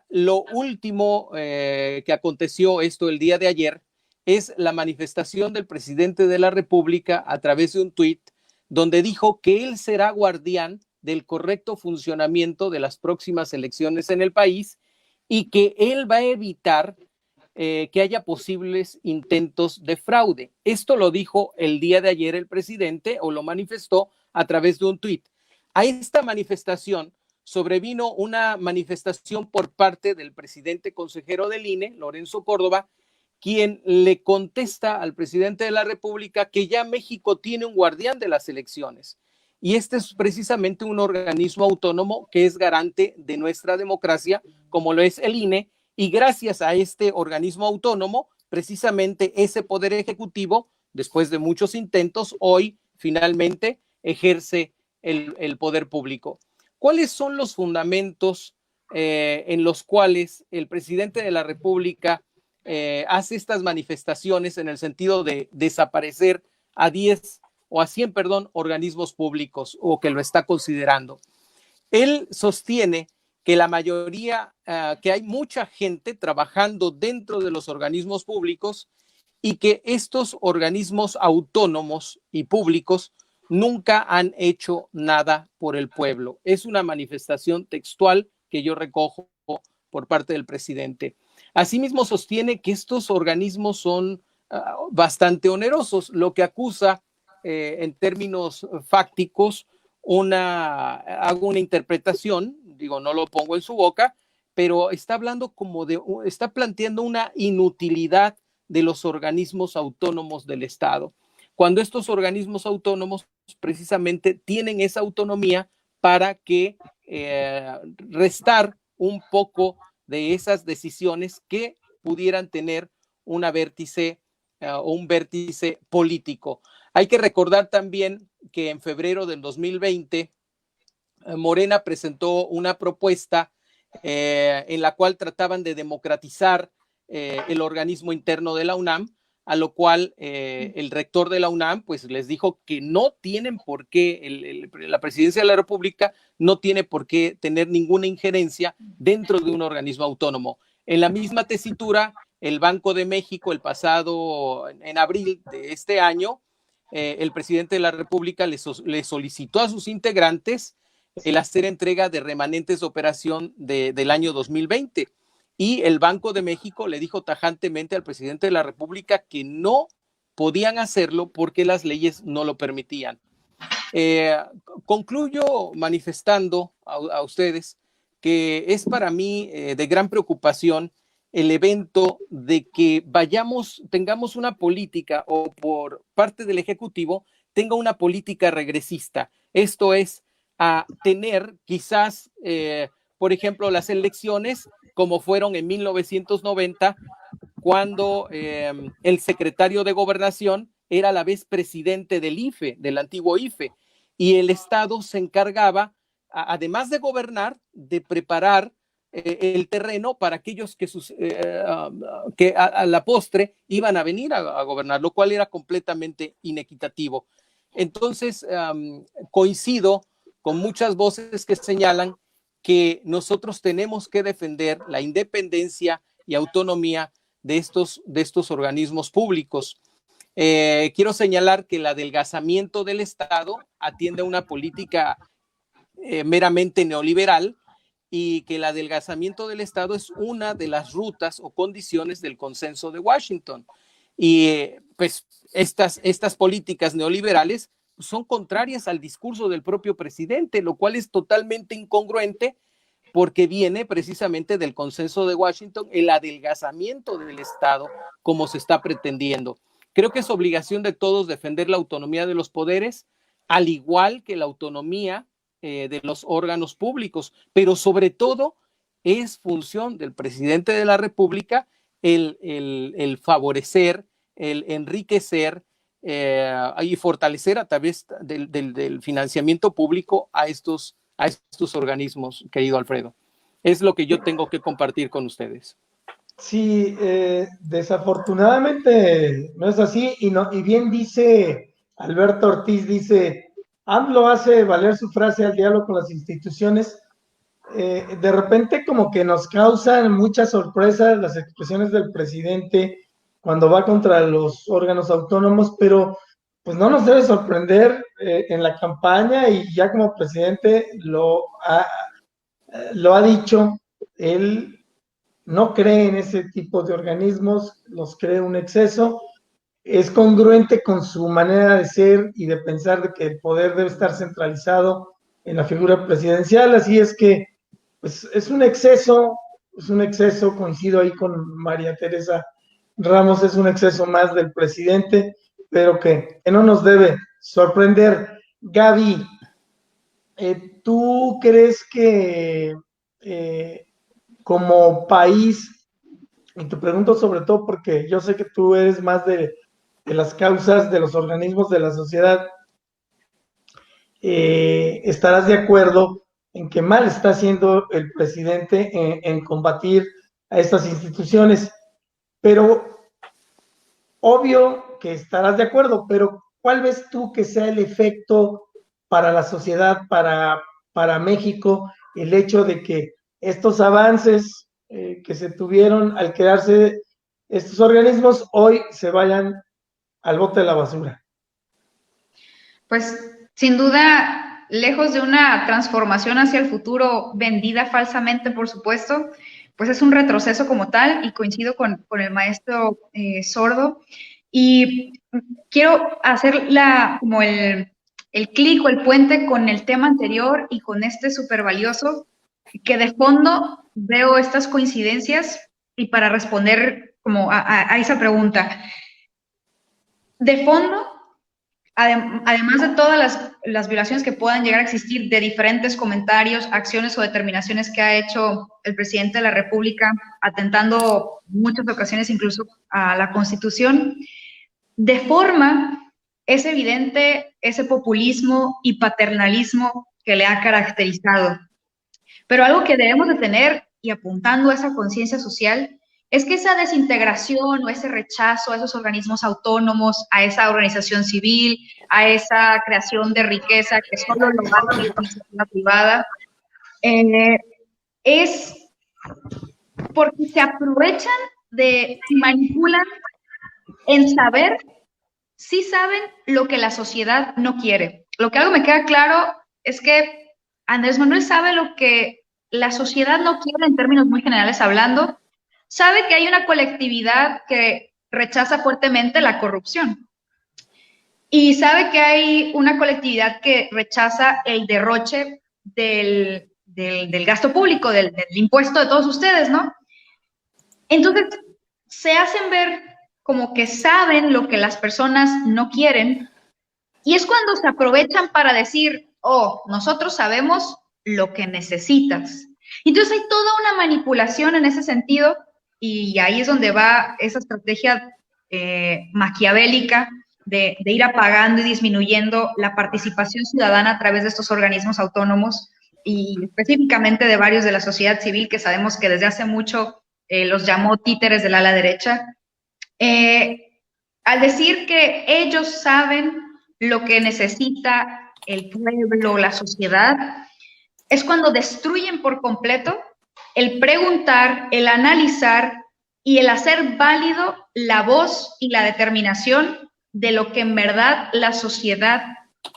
lo último que aconteció el día de ayer es la manifestación del presidente de la República a través de un tuit donde dijo que él será guardián del correcto funcionamiento de las próximas elecciones en el país y que él va a evitar que haya posibles intentos de fraude. Esto lo dijo el día de ayer el presidente o lo manifestó a través de un tuit. A esta manifestación sobrevino una manifestación por parte del presidente consejero del INE, Lorenzo Córdoba, quien le contesta al presidente de la República que ya México tiene un guardián de las elecciones. Y este es precisamente un organismo autónomo que es garante de nuestra democracia, como lo es el INE, y gracias a este organismo autónomo, precisamente ese poder ejecutivo, después de muchos intentos, hoy finalmente ejerce el poder público. ¿Cuáles son los fundamentos en los cuales el presidente de la República hace estas manifestaciones en el sentido de desaparecer a 10 o a 100, organismos públicos o que lo está considerando? Él sostiene que la mayoría, que hay mucha gente trabajando dentro de los organismos públicos y que estos organismos autónomos y públicos nunca han hecho nada por el pueblo. Es una manifestación textual que yo recojo por parte del presidente. Asimismo, sostiene que estos organismos son bastante onerosos, lo que acusa en términos fácticos hago una interpretación, digo, no lo pongo en su boca, pero está hablando está planteando una inutilidad de los organismos autónomos del Estado, cuando estos organismos autónomos precisamente tienen esa autonomía para que restar un poco de esas decisiones que pudieran tener un vértice político. Hay que recordar también que en febrero del 2020 Morena presentó una propuesta en la cual trataban de democratizar el organismo interno de la UNAM, a lo cual el rector de la UNAM pues les dijo que no tienen por qué, la presidencia de la República no tiene por qué tener ninguna injerencia dentro de un organismo autónomo. En la misma tesitura, el Banco de México, el pasado, en abril de este año, el presidente de la República le solicitó a sus integrantes el hacer entrega de remanentes de operación del año 2020. Y el Banco de México le dijo tajantemente al presidente de la República que no podían hacerlo porque las leyes no lo permitían. Concluyo manifestando a ustedes que es para mí de gran preocupación el evento de que tengamos una política, o por parte del Ejecutivo tenga una política regresista. Esto es, a tener quizás, por ejemplo, las elecciones como fueron en 1990, cuando el secretario de Gobernación era a la vez presidente del IFE, del antiguo IFE, y el Estado se encargaba, además de gobernar, de preparar el terreno para aquellos que a la postre iban a venir a gobernar, lo cual era completamente inequitativo. Entonces, coincido con muchas voces que señalan que nosotros tenemos que defender la independencia y autonomía de estos organismos públicos. Quiero señalar que el adelgazamiento del Estado atiende a una política meramente neoliberal, y que el adelgazamiento del Estado es una de las rutas o condiciones del consenso de Washington. Y pues estas políticas neoliberales son contrarias al discurso del propio presidente, lo cual es totalmente incongruente, porque viene precisamente del consenso de Washington, el adelgazamiento del Estado como se está pretendiendo. Creo que es obligación de todos defender la autonomía de los poderes, al igual que la autonomía de los órganos públicos, pero sobre todo es función del presidente de la República el favorecer, el enriquecer y fortalecer a través del financiamiento público a estos organismos, querido Alfredo. Es lo que yo tengo que compartir con ustedes. Sí, desafortunadamente no es así, y bien dice Alberto Ortiz, dice, AMLO hace valer su frase al diablo con las instituciones. De repente como que nos causan mucha sorpresa las expresiones del presidente cuando va contra los órganos autónomos, pero pues no nos debe sorprender. En la campaña y ya como presidente lo ha dicho, él no cree en ese tipo de organismos, los cree un exceso. Es congruente con su manera de ser y de pensar de que el poder debe estar centralizado en la figura presidencial, así es que pues es un exceso, coincido ahí con María Teresa Ramos, es un exceso más del presidente, pero que no nos debe sorprender. Gaby, ¿tú crees que como país, y te pregunto sobre todo porque yo sé que tú eres más de las causas de los organismos de la sociedad, estarás de acuerdo en que mal está haciendo el presidente en combatir a estas instituciones? Pero obvio que estarás de acuerdo, pero ¿cuál ves tú que sea el efecto para la sociedad, para México, el hecho de que estos avances que se tuvieron al crearse estos organismos hoy se vayan al bote de la basura? Pues sin duda, lejos de una transformación hacia el futuro vendida falsamente, por supuesto, pues es un retroceso como tal, y coincido con el maestro Sordo. Y quiero hacer como el clic o el puente con el tema anterior y con este súper valioso, que de fondo veo estas coincidencias, y para responder como a esa pregunta, de fondo, además de todas las violaciones que puedan llegar a existir de diferentes comentarios, acciones o determinaciones que ha hecho el presidente de la República, atentando en muchas ocasiones incluso a la Constitución, de forma es evidente ese populismo y paternalismo que le ha caracterizado. Pero algo que debemos de tener, y apuntando a esa conciencia social, es que esa desintegración o ese rechazo a esos organismos autónomos, a esa organización civil, a esa creación de riqueza que solo lo hace la iniciativa privada, es porque se aprovechan y manipulan en saber, sí saben lo que la sociedad no quiere. Lo que algo me queda claro es que Andrés Manuel sabe lo que la sociedad no quiere en términos muy generales hablando, sabe que hay una colectividad que rechaza fuertemente la corrupción y sabe que hay una colectividad que rechaza el derroche del gasto público, del impuesto de todos ustedes, ¿no? Entonces, se hacen ver como que saben lo que las personas no quieren y es cuando se aprovechan para decir, oh, nosotros sabemos lo que necesitas. Entonces hay toda una manipulación en ese sentido y ahí es donde va esa estrategia maquiavélica de ir apagando y disminuyendo la participación ciudadana a través de estos organismos autónomos y específicamente de varios de la sociedad civil que sabemos que desde hace mucho los llamó títeres del ala derecha. Al decir que ellos saben lo que necesita el pueblo, la sociedad, es cuando destruyen por completo el preguntar, el analizar y el hacer válido la voz y la determinación de lo que en verdad la sociedad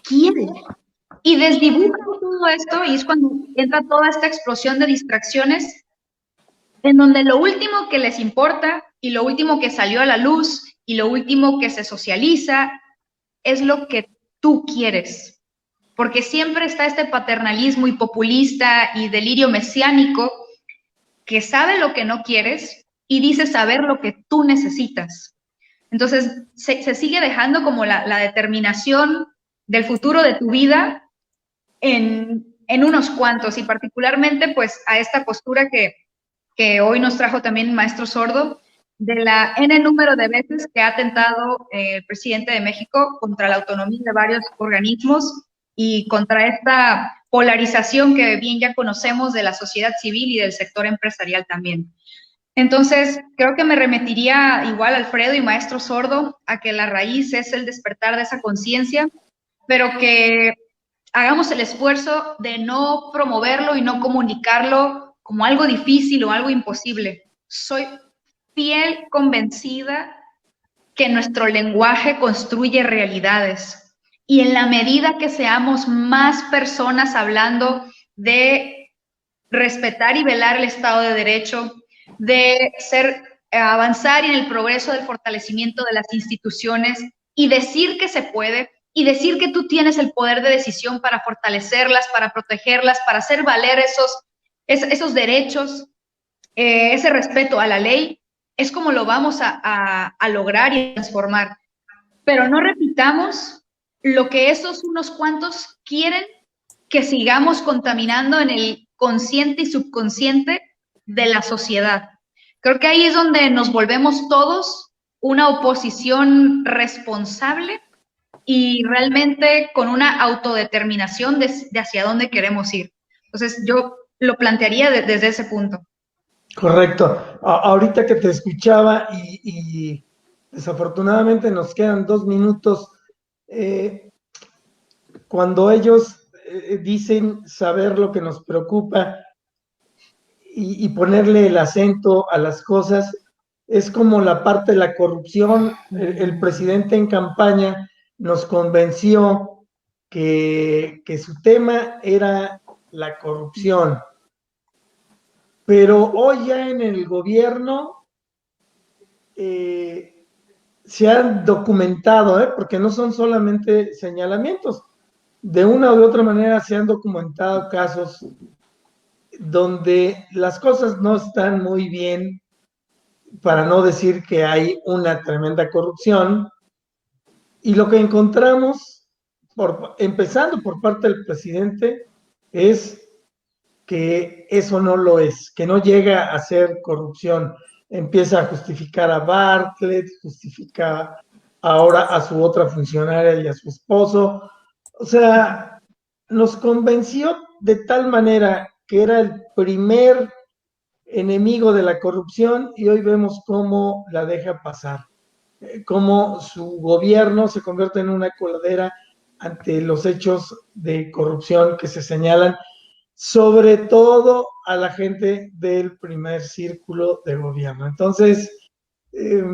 quiere. Y desdibujan todo esto y es cuando entra toda esta explosión de distracciones en donde lo último que les importa y lo último que salió a la luz y lo último que se socializa es lo que tú quieres. Porque siempre está este paternalismo y populista y delirio mesiánico que sabe lo que no quieres y dice saber lo que tú necesitas. Entonces, se sigue dejando como la determinación del futuro de tu vida en unos cuantos y particularmente pues a esta postura que hoy nos trajo también Maestro Sordo, de la N número de veces que ha atentado el presidente de México contra la autonomía de varios organismos y contra esta polarización que bien ya conocemos de la sociedad civil y del sector empresarial también. Entonces, creo que me remitiría igual Alfredo y Maestro Sordo a que la raíz es el despertar de esa conciencia, pero que hagamos el esfuerzo de no promoverlo y no comunicarlo como algo difícil o algo imposible. Soy fiel convencida que nuestro lenguaje construye realidades y en la medida que seamos más personas hablando de respetar y velar el Estado de Derecho, de avanzar en el progreso del fortalecimiento de las instituciones y decir que se puede y decir que tú tienes el poder de decisión para fortalecerlas, para protegerlas, para hacer valer esos derechos, ese respeto a la ley, es como lo vamos a lograr y transformar. Pero no repitamos lo que esos unos cuantos quieren que sigamos contaminando en el consciente y subconsciente de la sociedad. Creo que ahí es donde nos volvemos todos una oposición responsable y realmente con una autodeterminación de hacia dónde queremos ir. Entonces, yo lo plantearía desde ese punto. Correcto. Ahorita que te escuchaba y desafortunadamente nos quedan 2 minutos, cuando ellos dicen saber lo que nos preocupa y ponerle el acento a las cosas, es como la parte de la corrupción. El presidente en campaña nos convenció que su tema era la corrupción. Pero hoy ya en el gobierno se han documentado, porque no son solamente señalamientos, de una u otra manera se han documentado casos donde las cosas no están muy bien, para no decir que hay una tremenda corrupción, y lo que encontramos, empezando por parte del presidente, es que eso no lo es, que no llega a ser corrupción. Empieza a justificar a Bartlett, justifica ahora a su otra funcionaria y a su esposo. O sea, nos convenció de tal manera que era el primer enemigo de la corrupción y hoy vemos cómo la deja pasar, cómo su gobierno se convierte en una coladera ante los hechos de corrupción que se señalan, sobre todo a la gente del primer círculo de gobierno. Entonces, eh,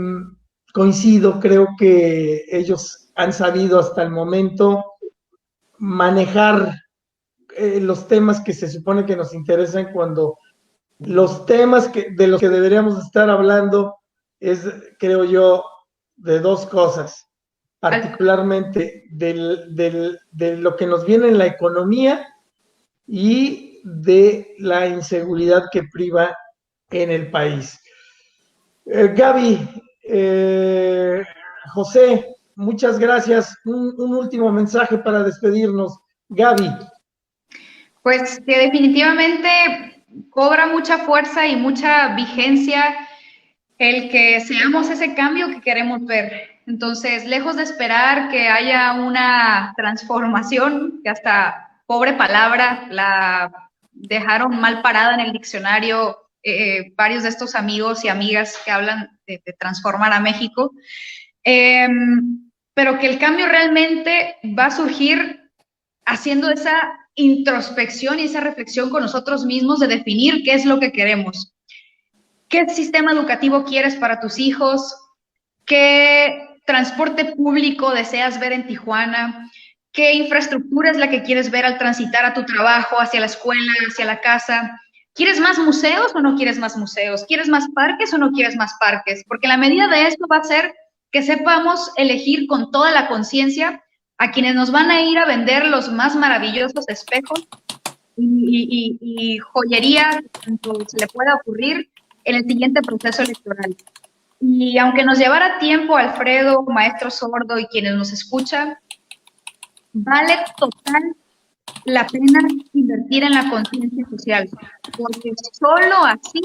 coincido, creo que ellos han sabido hasta el momento manejar los temas que se supone que nos interesan cuando los temas de los que deberíamos estar hablando es, creo yo, de dos cosas, particularmente de lo que nos viene en la economía y de la inseguridad que priva en el país. Gaby, José, muchas gracias. Un último mensaje para despedirnos. Gaby. Pues que definitivamente cobra mucha fuerza y mucha vigencia el que seamos ese cambio que queremos ver. Entonces, lejos de esperar que haya una transformación, que hasta pobre palabra la dejaron mal parada en el diccionario varios de estos amigos y amigas que hablan de transformar a México, pero que el cambio realmente va a surgir haciendo esa introspección y esa reflexión con nosotros mismos de definir qué es lo que queremos. ¿Qué sistema educativo quieres para tus hijos? ¿Qué transporte público deseas ver en Tijuana? ¿Qué infraestructura es la que quieres ver al transitar a tu trabajo, hacia la escuela, hacia la casa? ¿Quieres más museos o no quieres más museos? ¿Quieres más parques o no quieres más parques? Porque la medida de esto va a ser que sepamos elegir con toda la conciencia a quienes nos van a ir a vender los más maravillosos espejos y joyería que se le pueda ocurrir en el siguiente proceso electoral. Y aunque nos llevara tiempo, Alfredo, maestro sordo y quienes nos escuchan, vale total la pena invertir en la conciencia social, porque solo así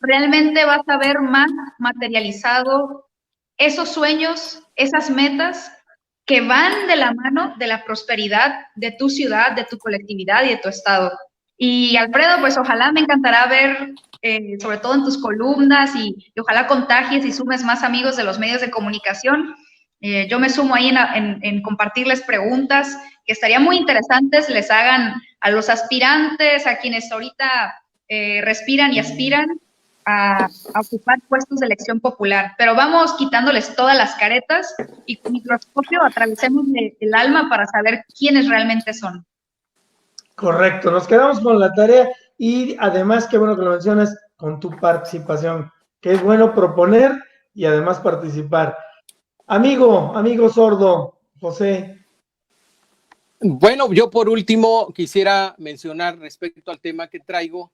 realmente vas a ver más materializado esos sueños, esas metas que van de la mano de la prosperidad de tu ciudad, de tu colectividad y de tu estado. Y Alfredo, pues ojalá me encantará ver, sobre todo en tus columnas, y ojalá contagies y sumes más amigos de los medios de comunicación. Yo me sumo ahí en compartirles preguntas que estarían muy interesantes, les hagan a los aspirantes, a quienes ahorita respiran y aspiran a ocupar puestos de elección popular. Pero vamos quitándoles todas las caretas y con microscopio atravesemos el alma para saber quiénes realmente son. Correcto, nos quedamos con la tarea y además, qué bueno que lo mencionas, con tu participación, que es bueno proponer y además participar. Amigo sordo, José. Bueno, yo por último quisiera mencionar respecto al tema que traigo,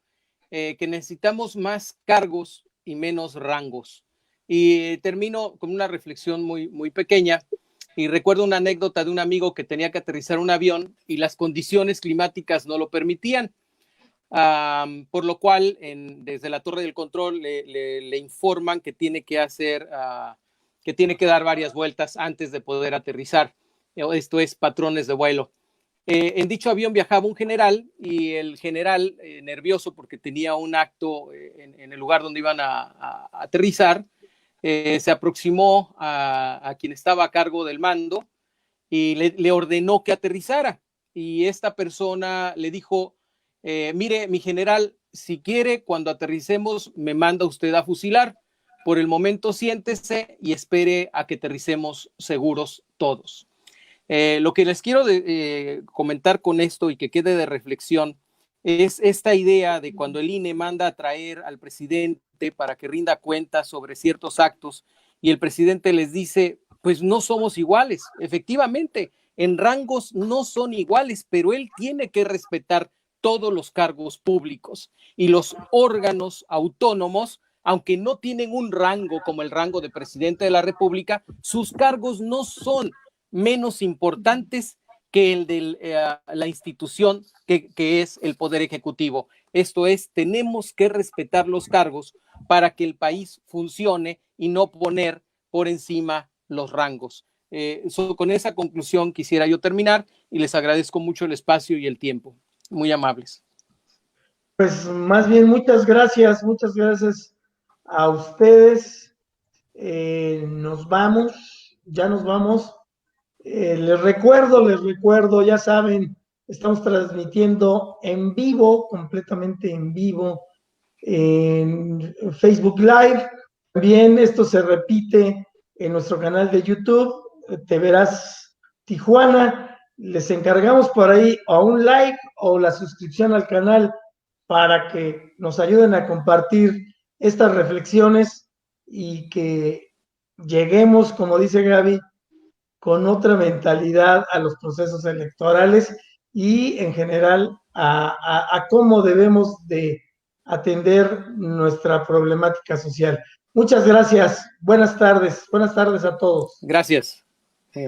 que necesitamos más cargos y menos rangos. Y termino con una reflexión muy pequeña. Y recuerdo una anécdota de un amigo que tenía que aterrizar un avión y las condiciones climáticas no lo permitían. Por lo cual, desde la torre del control le informan que tiene que que tiene que dar varias vueltas antes de poder aterrizar. Esto es patrones de vuelo. En dicho avión viajaba un general y el general, nervioso porque tenía un acto en el lugar donde iban a aterrizar, se aproximó a quien estaba a cargo del mando y le ordenó que aterrizara. Y esta persona le dijo, mire, mi general, si quiere, cuando aterricemos, me manda usted a fusilar. Por el momento, siéntese y espere a que aterricemos seguros todos. Lo que les quiero comentar con esto y que quede de reflexión es esta idea de cuando el INE manda a traer al presidente para que rinda cuentas sobre ciertos actos y el presidente les dice, pues no somos iguales. Efectivamente, en rangos no son iguales, pero él tiene que respetar todos los cargos públicos y los órganos autónomos, aunque no tienen un rango como el rango de presidente de la República, sus cargos no son menos importantes que el de la institución que es el Poder Ejecutivo. Esto es, tenemos que respetar los cargos para que el país funcione y no poner por encima los rangos. Con esa conclusión quisiera yo terminar y les agradezco mucho el espacio y el tiempo. Muy amables. Pues más bien muchas gracias a ustedes. Nos vamos, ya nos vamos. Les recuerdo, ya saben, estamos transmitiendo en vivo, completamente en vivo, en Facebook Live. También esto se repite en nuestro canal de YouTube, Te Verás Tijuana. Les encargamos por ahí o un like o la suscripción al canal para que nos ayuden a compartir estas reflexiones y que lleguemos, como dice Gaby, con otra mentalidad a los procesos electorales y en general a cómo debemos de atender nuestra problemática social. Muchas gracias. Buenas tardes a todos. Gracias. Sí,